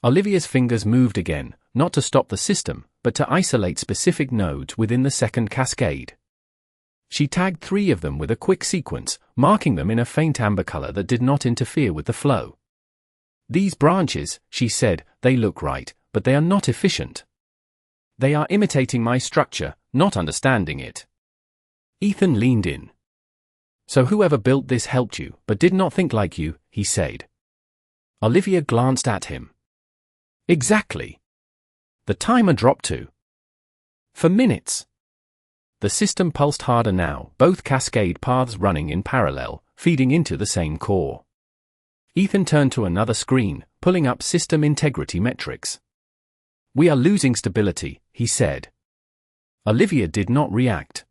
Olivia's fingers moved again, not to stop the system, but to isolate specific nodes within the second cascade. She tagged 3 of them with a quick sequence, marking them in a faint amber color that did not interfere with the flow. "These branches," she said, "they look right, but they are not efficient. They are imitating my structure, not understanding it." Ethan leaned in. "So whoever built this helped you, but did not think like you," he said. Olivia glanced at him. "Exactly." The timer dropped to 4 minutes. The system pulsed harder now, both cascade paths running in parallel, feeding into the same core. Ethan turned to another screen, pulling up system integrity metrics. "We are losing stability," he said. Olivia did not react.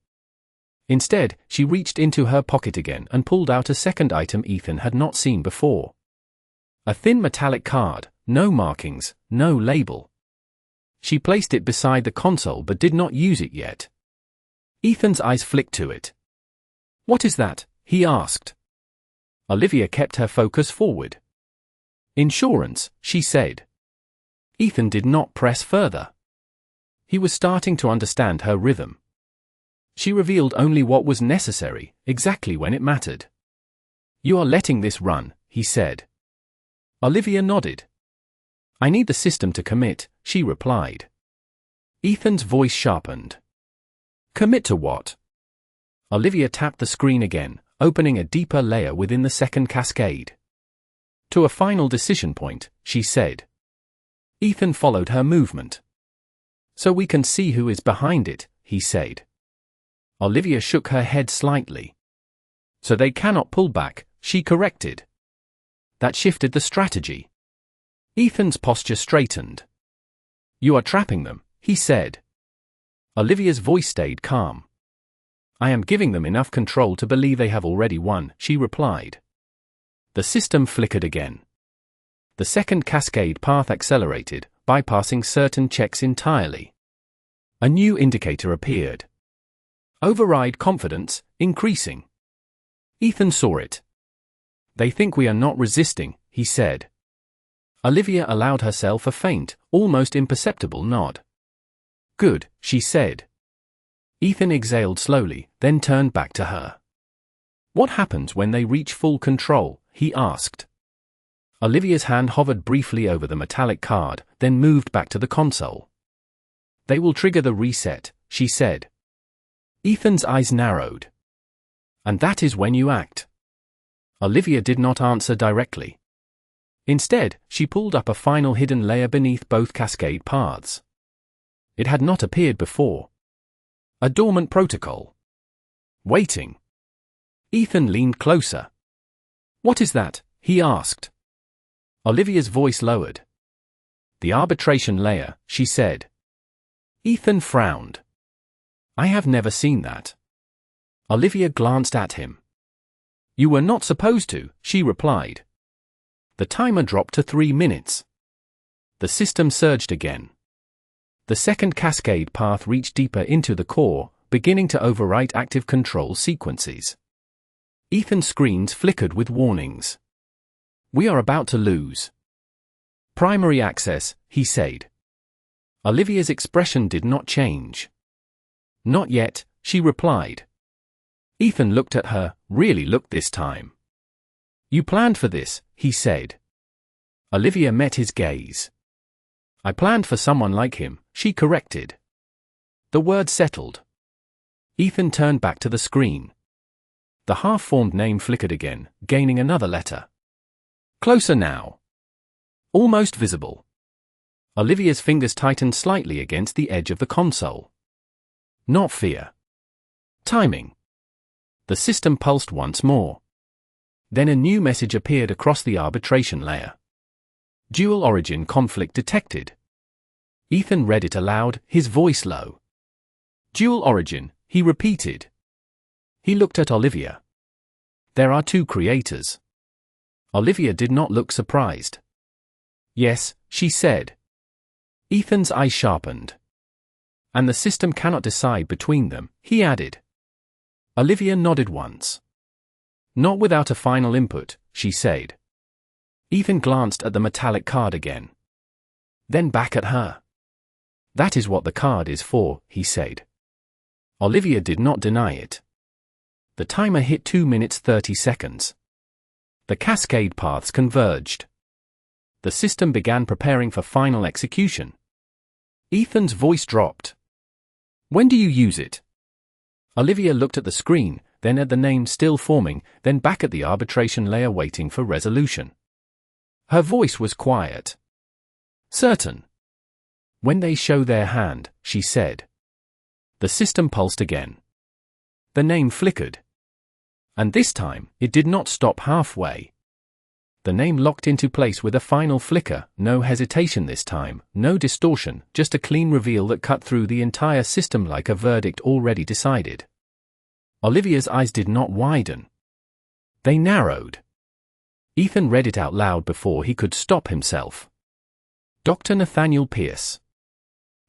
Instead, she reached into her pocket again and pulled out a second item Ethan had not seen before. A thin metallic card, no markings, no label. She placed it beside the console but did not use it yet. Ethan's eyes flicked to it. "What is that?" he asked. Olivia kept her focus forward. "Insurance," she said. Ethan did not press further. He was starting to understand her rhythm. She revealed only what was necessary, exactly when it mattered. "You are letting this run," he said. Olivia nodded. "I need the system to commit," she replied. Ethan's voice sharpened. "Commit to what?" Olivia tapped the screen again, opening a deeper layer within the second cascade. "To a final decision point," she said. Ethan followed her movement. "So we can see who is behind it," he said. Olivia shook her head slightly. "So they cannot pull back," she corrected. That shifted the strategy. Ethan's posture straightened. "You are trapping them," he said. Olivia's voice stayed calm. "I am giving them enough control to believe they have already won," she replied. The system flickered again. The second cascade path accelerated, bypassing certain checks entirely. A new indicator appeared. Override confidence, increasing. Ethan saw it. "They think we are not resisting," he said. Olivia allowed herself a faint, almost imperceptible nod. "Good," she said. Ethan exhaled slowly, then turned back to her. "What happens when they reach full control?" he asked. Olivia's hand hovered briefly over the metallic card, then moved back to the console. "They will trigger the reset," she said. Ethan's eyes narrowed. "And that is when you act." Olivia did not answer directly. Instead, she pulled up a final hidden layer beneath both cascade paths. It had not appeared before. A dormant protocol. Waiting. Ethan leaned closer. "What is that?" he asked. Olivia's voice lowered. "The arbitration layer," she said. Ethan frowned. "I have never seen that." Olivia glanced at him. "You were not supposed to," she replied. The timer dropped to 3 minutes. The system surged again. The second cascade path reached deeper into the core, beginning to overwrite active control sequences. Ethan's screens flickered with warnings. "We are about to lose." "Primary access," he said. Olivia's expression did not change. "Not yet," she replied. Ethan looked at her, really looked this time. "You planned for this," he said. Olivia met his gaze. "I planned for someone like him," she corrected. The word settled. Ethan turned back to the screen. The half-formed name flickered again, gaining another letter. Closer now. Almost visible. Olivia's fingers tightened slightly against the edge of the console. Not fear. Timing. The system pulsed once more. Then a new message appeared across the arbitration layer. Dual origin conflict detected. Ethan read it aloud, his voice low. Dual origin, he repeated. He looked at Olivia. There are 2 creators. Olivia did not look surprised. Yes, she said. Ethan's eyes sharpened. And the system cannot decide between them, he added. Olivia nodded once. Not without a final input, she said. Ethan glanced at the metallic card again. Then back at her. That is what the card is for, he said. Olivia did not deny it. The timer hit 2 minutes 30 seconds. The cascade paths converged. The system began preparing for final execution. Ethan's voice dropped. When do you use it? Olivia looked at the screen, then at the name still forming, then back at the arbitration layer waiting for resolution. Her voice was quiet. Certain. When they show their hand, she said. The system pulsed again. The name flickered. And this time, it did not stop halfway. The name locked into place with a final flicker, no hesitation this time, no distortion, just a clean reveal that cut through the entire system like a verdict already decided. Olivia's eyes did not widen. They narrowed. Ethan read it out loud before he could stop himself. Dr. Nathaniel Pierce.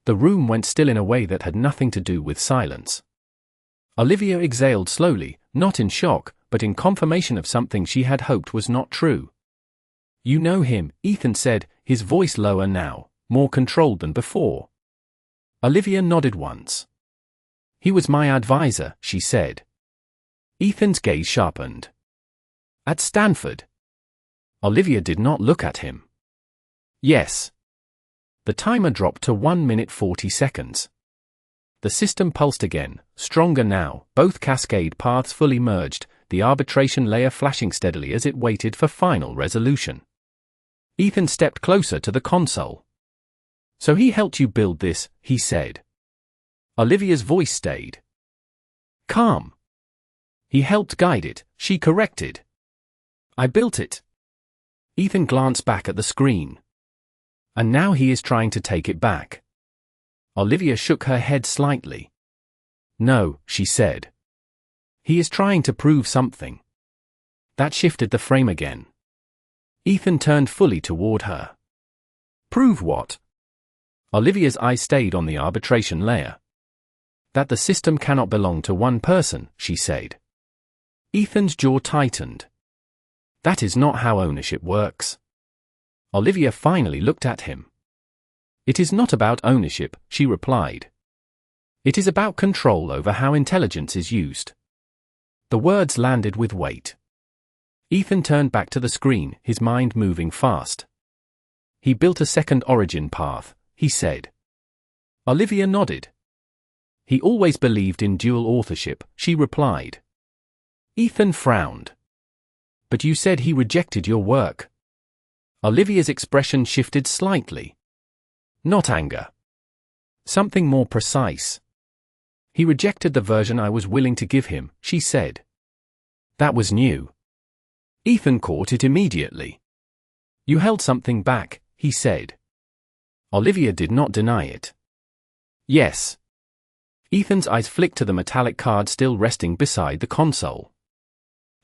The room went still in a way that had nothing to do with silence. Olivia exhaled slowly, not in shock, but in confirmation of something she had hoped was not true. You know him, Ethan said, his voice lower now, more controlled than before. Olivia nodded once. He was my advisor, she said. Ethan's gaze sharpened. At Stanford. Olivia did not look at him. Yes. The timer dropped to 1 minute 40 seconds. The system pulsed again, stronger now, both cascade paths fully merged, the arbitration layer flashing steadily as it waited for final resolution. Ethan stepped closer to the console. So he helped you build this, he said. Olivia's voice stayed calm. He helped guide it, she corrected. I built it. Ethan glanced back at the screen. And now he is trying to take it back. Olivia shook her head slightly. No, she said. He is trying to prove something. That shifted the frame again. Ethan turned fully toward her. Prove what? Olivia's eyes stayed on the arbitration layer. That the system cannot belong to one person, she said. Ethan's jaw tightened. That is not how ownership works. Olivia finally looked at him. It is not about ownership, she replied. It is about control over how intelligence is used. The words landed with weight. Ethan turned back to the screen, his mind moving fast. He built a second origin path, he said. Olivia nodded. He always believed in dual authorship, she replied. Ethan frowned. But you said he rejected your work. Olivia's expression shifted slightly. Not anger. Something more precise. He rejected the version I was willing to give him, she said. That was new. Ethan caught it immediately. You held something back, he said. Olivia did not deny it. Yes. Ethan's eyes flicked to the metallic card still resting beside the console.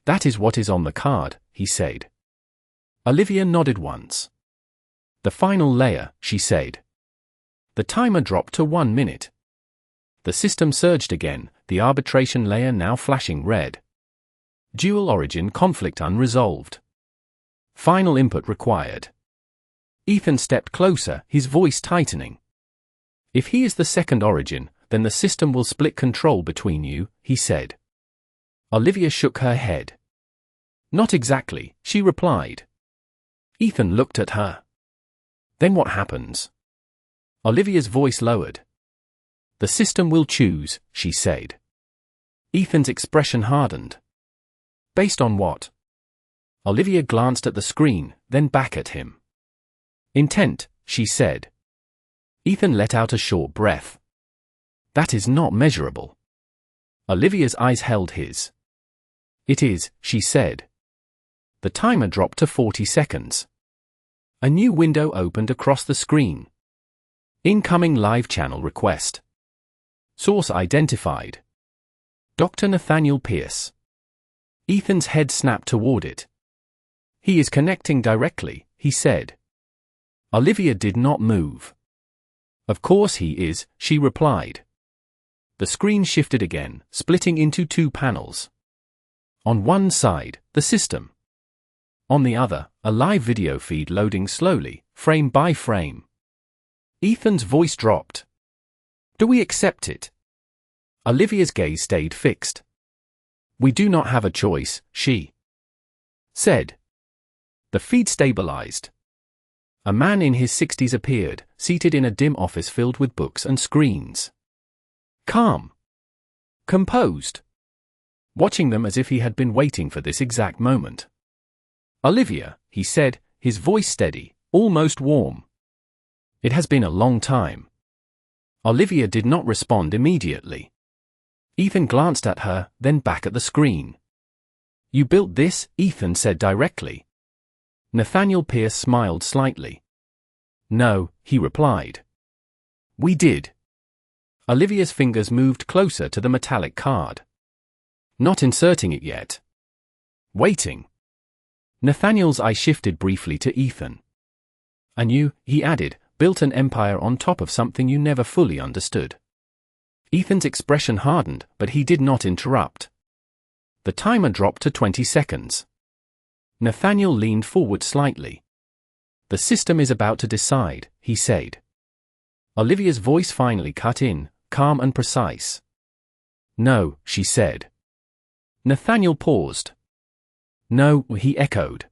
That is what is on the card, he said. Olivia nodded once. The final layer, she said. The timer dropped to 1 minute. The system surged again, the arbitration layer now flashing red. Dual origin conflict unresolved. Final input required. Ethan stepped closer, his voice tightening. If he is the second origin, then the system will split control between you, he said. Olivia shook her head. Not exactly, she replied. Ethan looked at her. Then what happens? Olivia's voice lowered. The system will choose, she said. Ethan's expression hardened. Based on what? Olivia glanced at the screen, then back at him. Intent, she said. Ethan let out a short breath. That is not measurable. Olivia's eyes held his. It is, she said. The timer dropped to 40 seconds. A new window opened across the screen. Incoming live channel request. Source identified. Dr. Nathaniel Pierce. Ethan's head snapped toward it. He is connecting directly, he said. Olivia did not move. Of course he is, she replied. The screen shifted again, splitting into two panels. On one side, the system. On the other, a live video feed loading slowly, frame by frame. Ethan's voice dropped. Do we accept it? Olivia's gaze stayed fixed. "We do not have a choice," she said. The feed stabilized. A man in his 60s appeared, seated in a dim office filled with books and screens. Calm. Composed. Watching them as if he had been waiting for this exact moment. "Olivia," he said, his voice steady, almost warm. "It has been a long time." Olivia did not respond immediately. Ethan glanced at her, then back at the screen. "You built this?" Ethan said directly. Nathaniel Pierce smiled slightly. "No," he replied. "We did." Olivia's fingers moved closer to the metallic card. "Not inserting it yet." "Waiting." Nathaniel's eye shifted briefly to Ethan. "And you," he added, "built an empire on top of something you never fully understood." Ethan's expression hardened, but he did not interrupt. The timer dropped to 20 seconds. Nathaniel leaned forward slightly. "The system is about to decide," he said. Olivia's voice finally cut in, calm and precise. "No," she said. Nathaniel paused. "No," he echoed.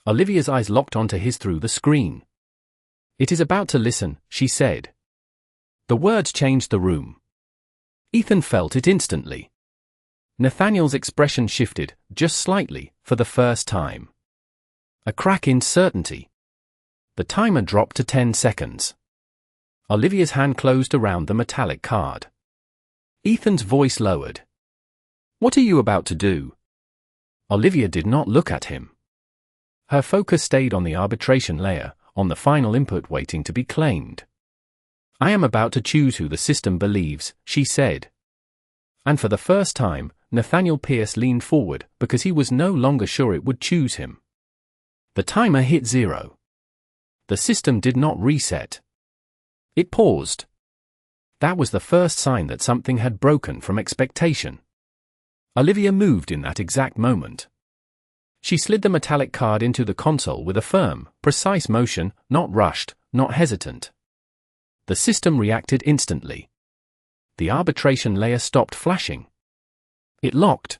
Olivia's eyes locked onto his through the screen. "It is about to listen," she said. The words changed the room. Ethan felt it instantly. Nathaniel's expression shifted, just slightly, for the first time. A crack in certainty. The timer dropped to 10 seconds. Olivia's hand closed around the metallic card. Ethan's voice lowered. "What are you about to do?" Olivia did not look at him. Her focus stayed on the arbitration layer, on the final input waiting to be claimed. "I am about to choose who the system believes," she said. And for the first time, Nathaniel Pierce leaned forward because he was no longer sure it would choose him. The timer hit 0. The system did not reset. It paused. That was the first sign that something had broken from expectation. Olivia moved in that exact moment. She slid the metallic card into the console with a firm, precise motion, not rushed, not hesitant. The system reacted instantly. The arbitration layer stopped flashing. It locked.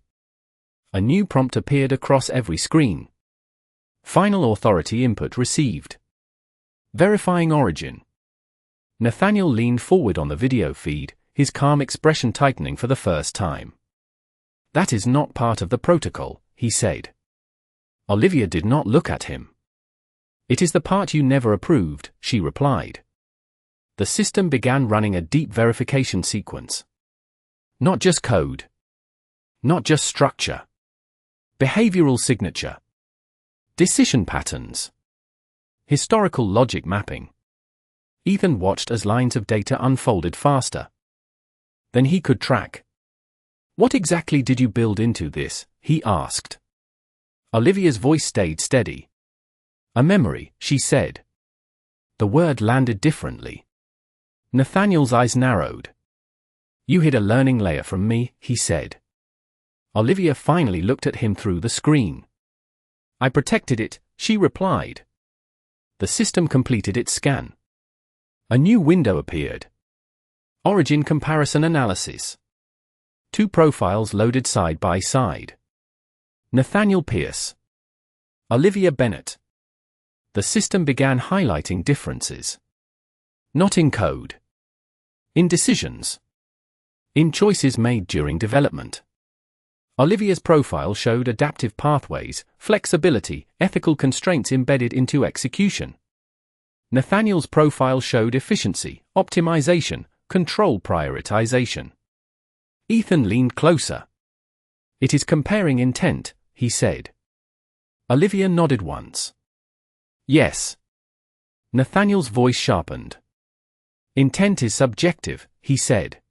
A new prompt appeared across every screen. Final authority input received. Verifying origin. Nathaniel leaned forward on the video feed, his calm expression tightening for the first time. "That is not part of the protocol," he said. Olivia did not look at him. "It is the part you never approved," she replied. The system began running a deep verification sequence. Not just code. Not just structure. Behavioral signature. Decision patterns. Historical logic mapping. Ethan watched as lines of data unfolded faster. Then he could track. "What exactly did you build into this?" he asked. Olivia's voice stayed steady. "A memory," she said. The word landed differently. Nathaniel's eyes narrowed. "You hid a learning layer from me," he said. Olivia finally looked at him through the screen. "I protected it," she replied. The system completed its scan. A new window appeared. Origin comparison analysis. 2 profiles loaded side by side. Nathaniel Pierce. Olivia Bennett. The system began highlighting differences. Not in code. In decisions. In choices made during development. Olivia's profile showed adaptive pathways, flexibility, ethical constraints embedded into execution. Nathaniel's profile showed efficiency, optimization, control prioritization. Ethan leaned closer. "It is comparing intent," he said. Olivia nodded once. "Yes." Nathaniel's voice sharpened. "Intent is subjective," he said.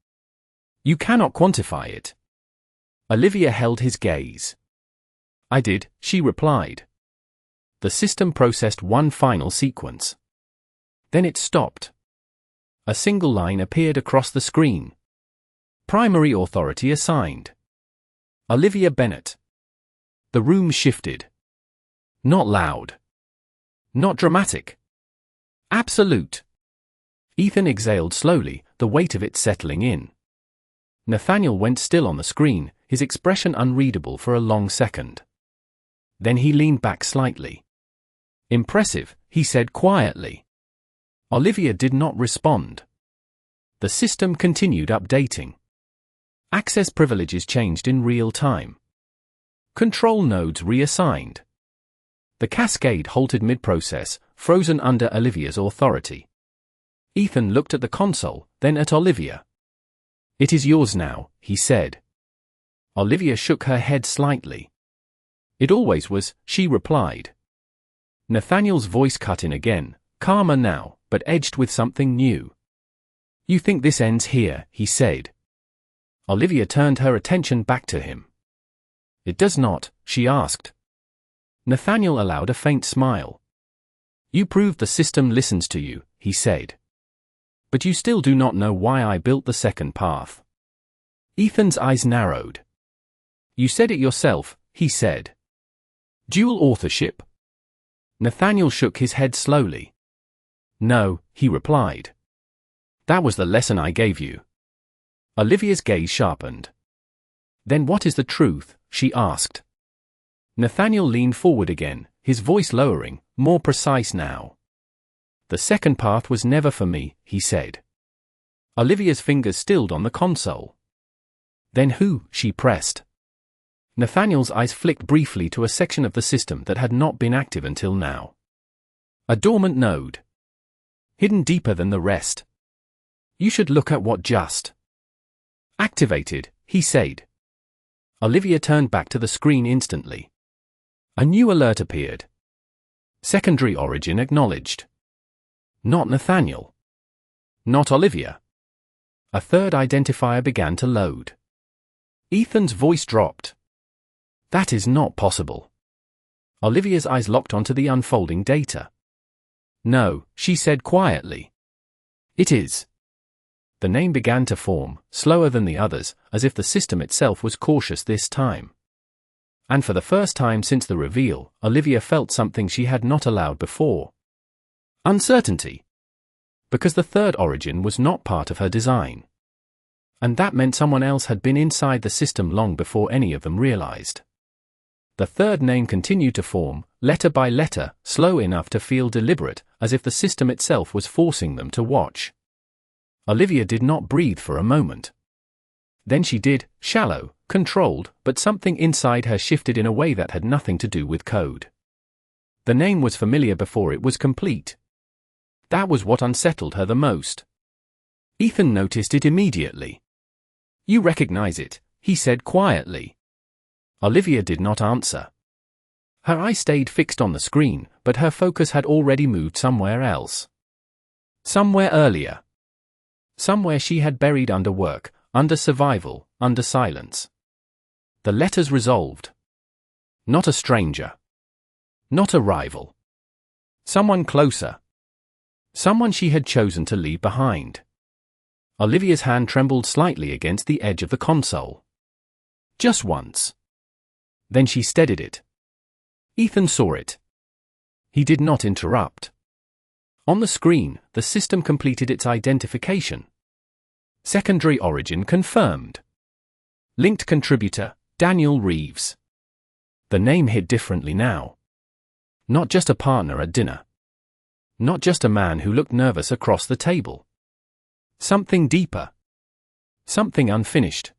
"You cannot quantify it." Olivia held his gaze. "I did," she replied. The system processed one final sequence. Then it stopped. A single line appeared across the screen. Primary authority assigned. Olivia Bennett. The room shifted. Not loud. Not dramatic. Absolute. Ethan exhaled slowly, the weight of it settling in. Nathaniel went still on the screen, his expression unreadable for a long second. Then he leaned back slightly. "Impressive," he said quietly. Olivia did not respond. The system continued updating. Access privileges changed in real time. Control nodes reassigned. The cascade halted mid-process, frozen under Olivia's authority. Ethan looked at the console, then at Olivia. "It is yours now," he said. Olivia shook her head slightly. "It always was," she replied. Nathaniel's voice cut in again, calmer now, but edged with something new. "You think this ends here," he said. Olivia turned her attention back to him. "It does not," she asked. Nathaniel allowed a faint smile. "You proved the system listens to you," he said. "But you still do not know why I built the second path." Ethan's eyes narrowed. "You said it yourself," he said. "Dual authorship?" Nathaniel shook his head slowly. "No," he replied. "That was the lesson I gave you." Olivia's gaze sharpened. "Then what is the truth?" she asked. Nathaniel leaned forward again, his voice lowering, more precise now. "The second path was never for me," he said. Olivia's fingers stilled on the console. "Then who?" she pressed. Nathaniel's eyes flicked briefly to a section of the system that had not been active until now. A dormant node. Hidden deeper than the rest. "You should look at what just activated," he said. Olivia turned back to the screen instantly. A new alert appeared. Secondary origin acknowledged. Not Nathaniel. Not Olivia. A third identifier began to load. Ethan's voice dropped. "That is not possible." Olivia's eyes locked onto the unfolding data. "No," she said quietly. "It is." The name began to form, slower than the others, as if the system itself was cautious this time. And for the first time since the reveal, Olivia felt something she had not allowed before. Uncertainty. Because the third origin was not part of her design. And that meant someone else had been inside the system long before any of them realized. The third name continued to form, letter by letter, slow enough to feel deliberate, as if the system itself was forcing them to watch. Olivia did not breathe for a moment. Then she did, shallow, controlled, but something inside her shifted in a way that had nothing to do with code. The name was familiar before it was complete. That was what unsettled her the most. Ethan noticed it immediately. "You recognize it," he said quietly. Olivia did not answer. Her eyes stayed fixed on the screen, but her focus had already moved somewhere else. Somewhere earlier. Somewhere she had buried under work, under survival, under silence. The letters resolved. Not a stranger. Not a rival. Someone closer. Someone she had chosen to leave behind. Olivia's hand trembled slightly against the edge of the console. Just once. Then she steadied it. Ethan saw it. He did not interrupt. On the screen, the system completed its identification. Secondary origin confirmed. Linked contributor, Daniel Reeves. The name hit differently now. Not just a partner at dinner. Not just a man who looked nervous across the table. Something deeper. Something unfinished.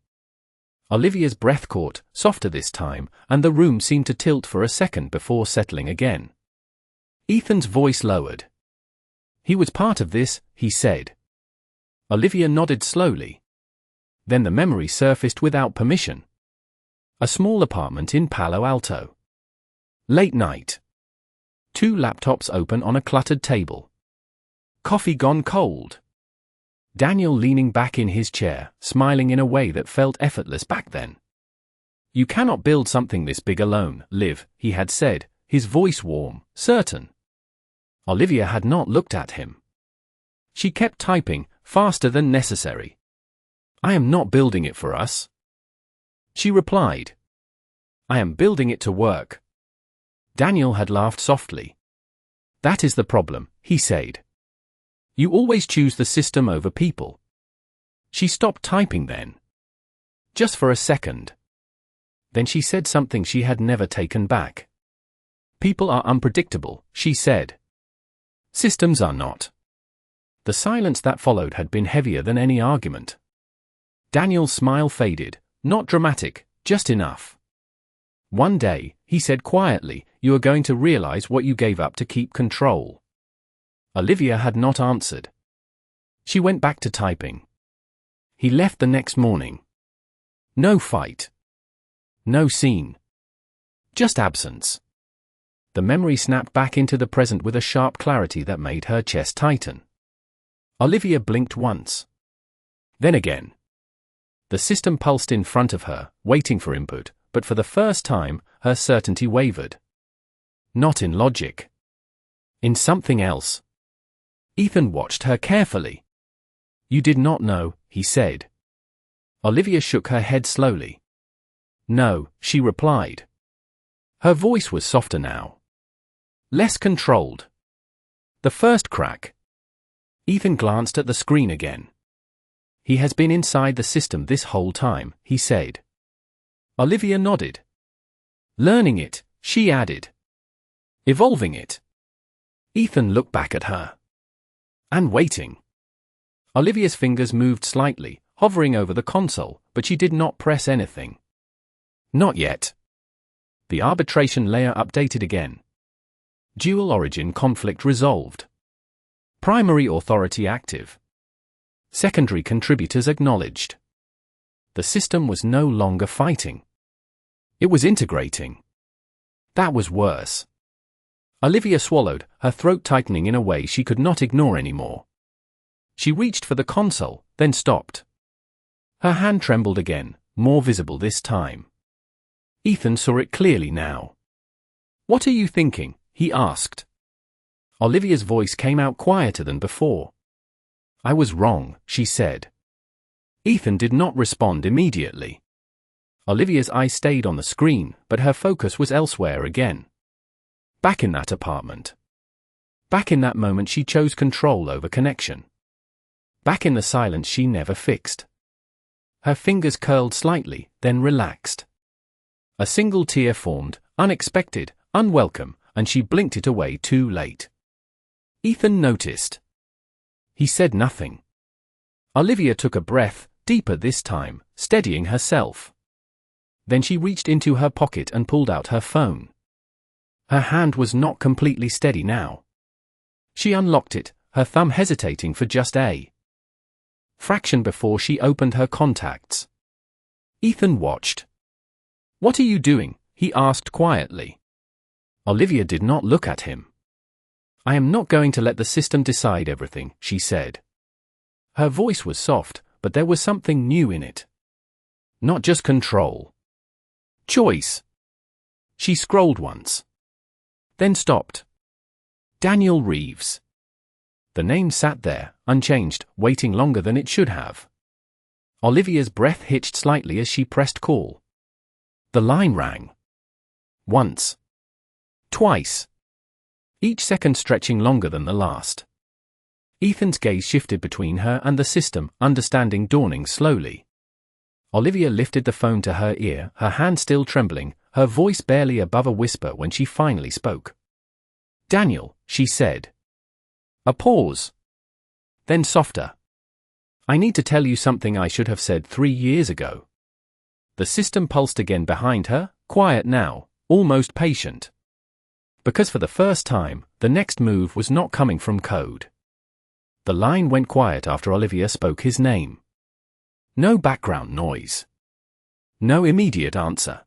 Olivia's breath caught, softer this time, and the room seemed to tilt for a second before settling again. Ethan's voice lowered. "He was part of this," he said. Olivia nodded slowly. Then the memory surfaced without permission. A small apartment in Palo Alto. Late night. 2 laptops open on a cluttered table. Coffee gone cold. Daniel leaning back in his chair, smiling in a way that felt effortless back then. "You cannot build something this big alone, Liv," he had said, his voice warm, certain. Olivia had not looked at him. She kept typing, faster than necessary. "I am not building it for us," she replied. "I am building it to work." Daniel had laughed softly. "That is the problem," he said. "You always choose the system over people." She stopped typing then. Just for a second. Then she said something she had never taken back. People are unpredictable, she said. Systems are not. The silence that followed had been heavier than any argument. Daniel's smile faded, not dramatic, just enough. One day, he said quietly, you are going to realize what you gave up to keep control. Olivia had not answered. She went back to typing. He left the next morning. No fight. No scene. Just absence. The memory snapped back into the present with a sharp clarity that made her chest tighten. Olivia blinked once. Then again. The system pulsed in front of her, waiting for input, but for the first time, her certainty wavered. Not in logic. In something else. Ethan watched her carefully. You did not know, he said. Olivia shook her head slowly. No, she replied. Her voice was softer now. Less controlled. The first crack. Ethan glanced at the screen again. He has been inside the system this whole time, he said. Olivia nodded. Learning it, she added. Evolving it. Ethan looked back at her. And waiting. Olivia's fingers moved slightly, hovering over the console, but she did not press anything. Not yet. The arbitration layer updated again. Dual origin conflict resolved. Primary authority active. Secondary contributors acknowledged. The system was no longer fighting. It was integrating. That was worse. Olivia swallowed, her throat tightening in a way she could not ignore anymore. She reached for the console, then stopped. Her hand trembled again, more visible this time. Ethan saw it clearly now. What are you thinking? He asked. Olivia's voice came out quieter than before. I was wrong, she said. Ethan did not respond immediately. Olivia's eyes stayed on the screen, but her focus was elsewhere again. Back in that apartment. Back in that moment she chose control over connection. Back in the silence she never fixed. Her fingers curled slightly, then relaxed. A single tear formed, unexpected, unwelcome, and she blinked it away too late. Ethan noticed. He said nothing. Olivia took a breath, deeper this time, steadying herself. Then she reached into her pocket and pulled out her phone. Her hand was not completely steady now. She unlocked it, her thumb hesitating for just a fraction before she opened her contacts. Ethan watched. What are you doing? He asked quietly. Olivia did not look at him. I am not going to let the system decide everything, she said. Her voice was soft, but there was something new in it. Not just control. Choice. She scrolled once. Then stopped. Daniel Reeves. The name sat there, unchanged, waiting longer than it should have. Olivia's breath hitched slightly as she pressed call. The line rang. Once. Twice. Each second stretching longer than the last. Ethan's gaze shifted between her and the system, understanding dawning slowly. Olivia lifted the phone to her ear, her hand still trembling, her voice barely above a whisper when she finally spoke. Daniel, she said. A pause. Then softer. I need to tell you something I should have said 3 years ago. The system pulsed again behind her, quiet now, almost patient. Because for the first time, the next move was not coming from code. The line went quiet after Olivia spoke his name. No background noise. No immediate answer.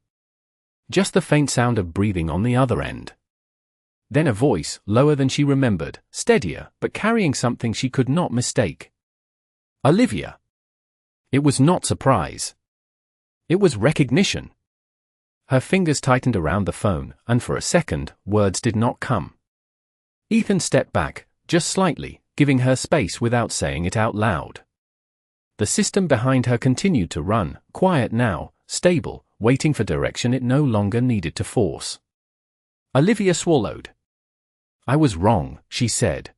Just the faint sound of breathing on the other end. Then a voice, lower than she remembered, steadier, but carrying something she could not mistake. Olivia. It was not surprise. It was recognition. Her fingers tightened around the phone, and for a second, words did not come. Ethan stepped back, just slightly, giving her space without saying it out loud. The system behind her continued to run, quiet now, stable, waiting for direction it no longer needed to force. Olivia swallowed. I was wrong, she said.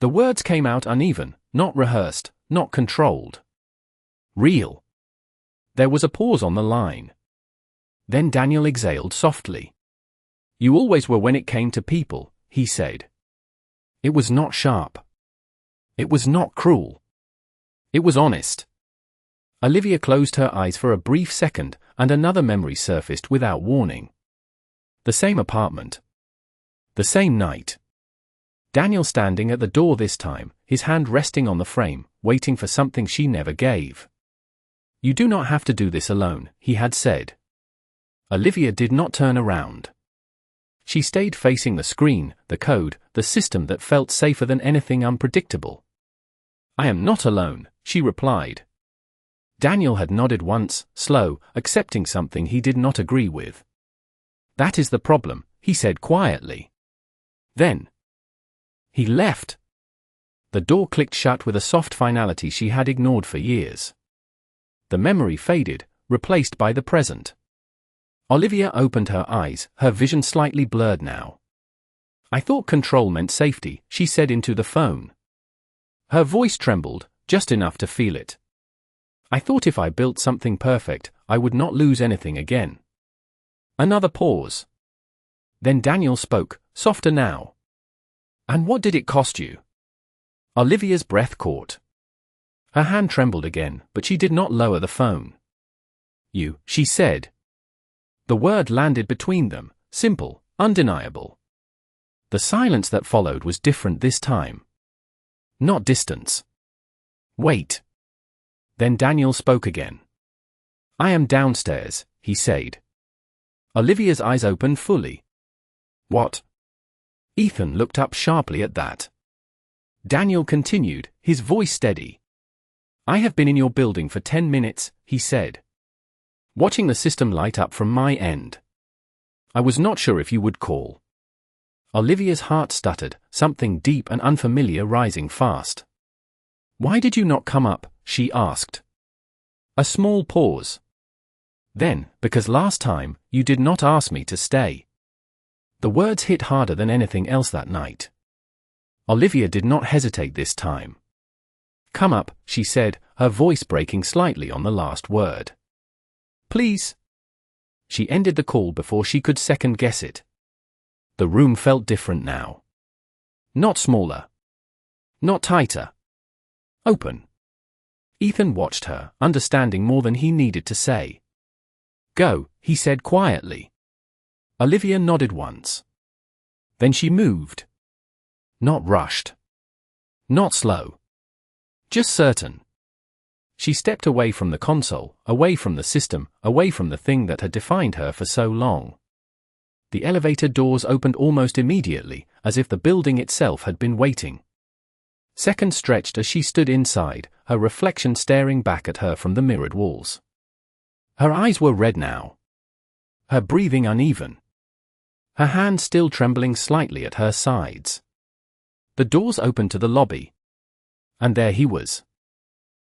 The words came out uneven, not rehearsed, not controlled. Real. There was a pause on the line. Then Daniel exhaled softly. "You always were when it came to people," he said. It was not sharp. It was not cruel. It was honest. Olivia closed her eyes for a brief second, and another memory surfaced without warning. The same apartment. The same night. Daniel standing at the door this time, his hand resting on the frame, waiting for something she never gave. "You do not have to do this alone," he had said. Olivia did not turn around. She stayed facing the screen, the code, the system that felt safer than anything unpredictable. "I am not alone," she replied. Daniel had nodded once, slow, accepting something he did not agree with. "That is the problem," he said quietly. Then he left. The door clicked shut with a soft finality she had ignored for years. The memory faded, replaced by the present. Olivia opened her eyes, her vision slightly blurred now. "I thought control meant safety," she said into the phone. Her voice trembled, just enough to feel it. "I thought if I built something perfect, I would not lose anything again." Another pause. Then Daniel spoke, softer now. "And what did it cost you?" Olivia's breath caught. Her hand trembled again, but she did not lower the phone. "You," she said. The word landed between them, simple, undeniable. The silence that followed was different this time. Not distance. "Wait." Then Daniel spoke again. "I am downstairs," he said. Olivia's eyes opened fully. "What?" Ethan looked up sharply at that. Daniel continued, his voice steady. "I have been in your building for 10 minutes, he said. Watching the system light up from my end. I was not sure if you would call." Olivia's heart stuttered, something deep and unfamiliar rising fast. "Why did you not come up?" she asked. A small pause. Then, "Because last time, you did not ask me to stay." The words hit harder than anything else that night. Olivia did not hesitate this time. "Come up," she said, her voice breaking slightly on the last word. "Please." She ended the call before she could second-guess it. The room felt different now. Not smaller. Not tighter. Open. Ethan watched her, understanding more than he needed to say. "Go," he said quietly. Olivia nodded once. Then she moved. Not rushed. Not slow. Just certain. She stepped away from the console, away from the system, away from the thing that had defined her for so long. The elevator doors opened almost immediately, as if the building itself had been waiting. Seconds stretched as she stood inside, her reflection staring back at her from the mirrored walls. Her eyes were red now. Her breathing uneven. Her hands still trembling slightly at her sides. The doors opened to the lobby. And there he was.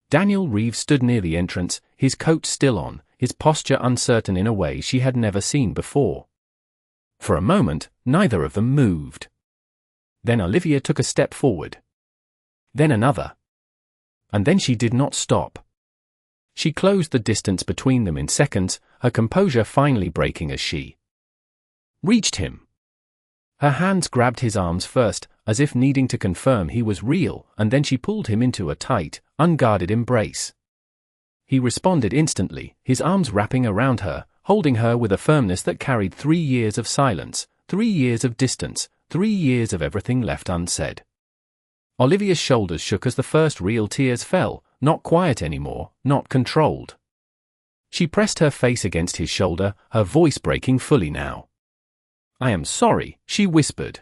Daniel Reeves stood near the entrance, his coat still on, his posture uncertain in a way she had never seen before. For a moment, neither of them moved. Then Olivia took a step forward. Then another. And then she did not stop. She closed the distance between them in seconds, her composure finally breaking as she reached him. Her hands grabbed his arms first, as if needing to confirm he was real, and then she pulled him into a tight, unguarded embrace. He responded instantly, his arms wrapping around her, holding her with a firmness that carried 3 years of silence, 3 years of distance, 3 years of everything left unsaid. Olivia's shoulders shook as the first real tears fell, not quiet anymore, not controlled. She pressed her face against his shoulder, her voice breaking fully now. "I am sorry," she whispered.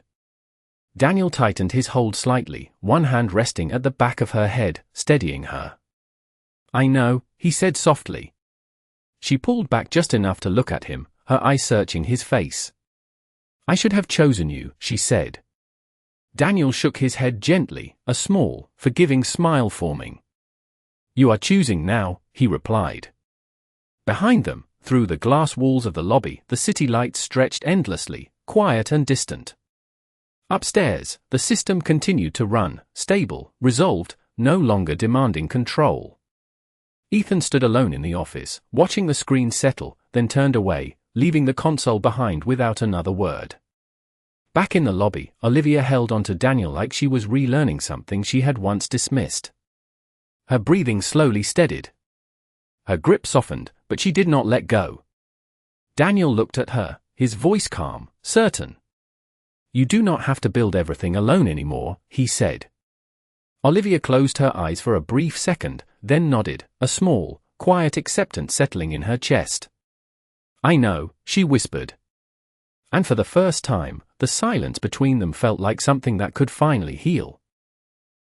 Daniel tightened his hold slightly, one hand resting at the back of her head, steadying her. "I know," he said softly. She pulled back just enough to look at him, her eyes searching his face. "I should have chosen you," she said. Daniel shook his head gently, a small, forgiving smile forming. "You are choosing now," he replied. Behind them, through the glass walls of the lobby, the city lights stretched endlessly, quiet and distant. Upstairs, the system continued to run, stable, resolved, no longer demanding control. Ethan stood alone in the office, watching the screen settle, then turned away, leaving the console behind without another word. Back in the lobby, Olivia held onto Daniel like she was relearning something she had once dismissed. Her breathing slowly steadied. Her grip softened, but she did not let go. Daniel looked at her, his voice calm, certain. "You do not have to build everything alone anymore," he said. Olivia closed her eyes for a brief second, then nodded, a small, quiet acceptance settling in her chest. "I know," she whispered. And for the first time, the silence between them felt like something that could finally heal.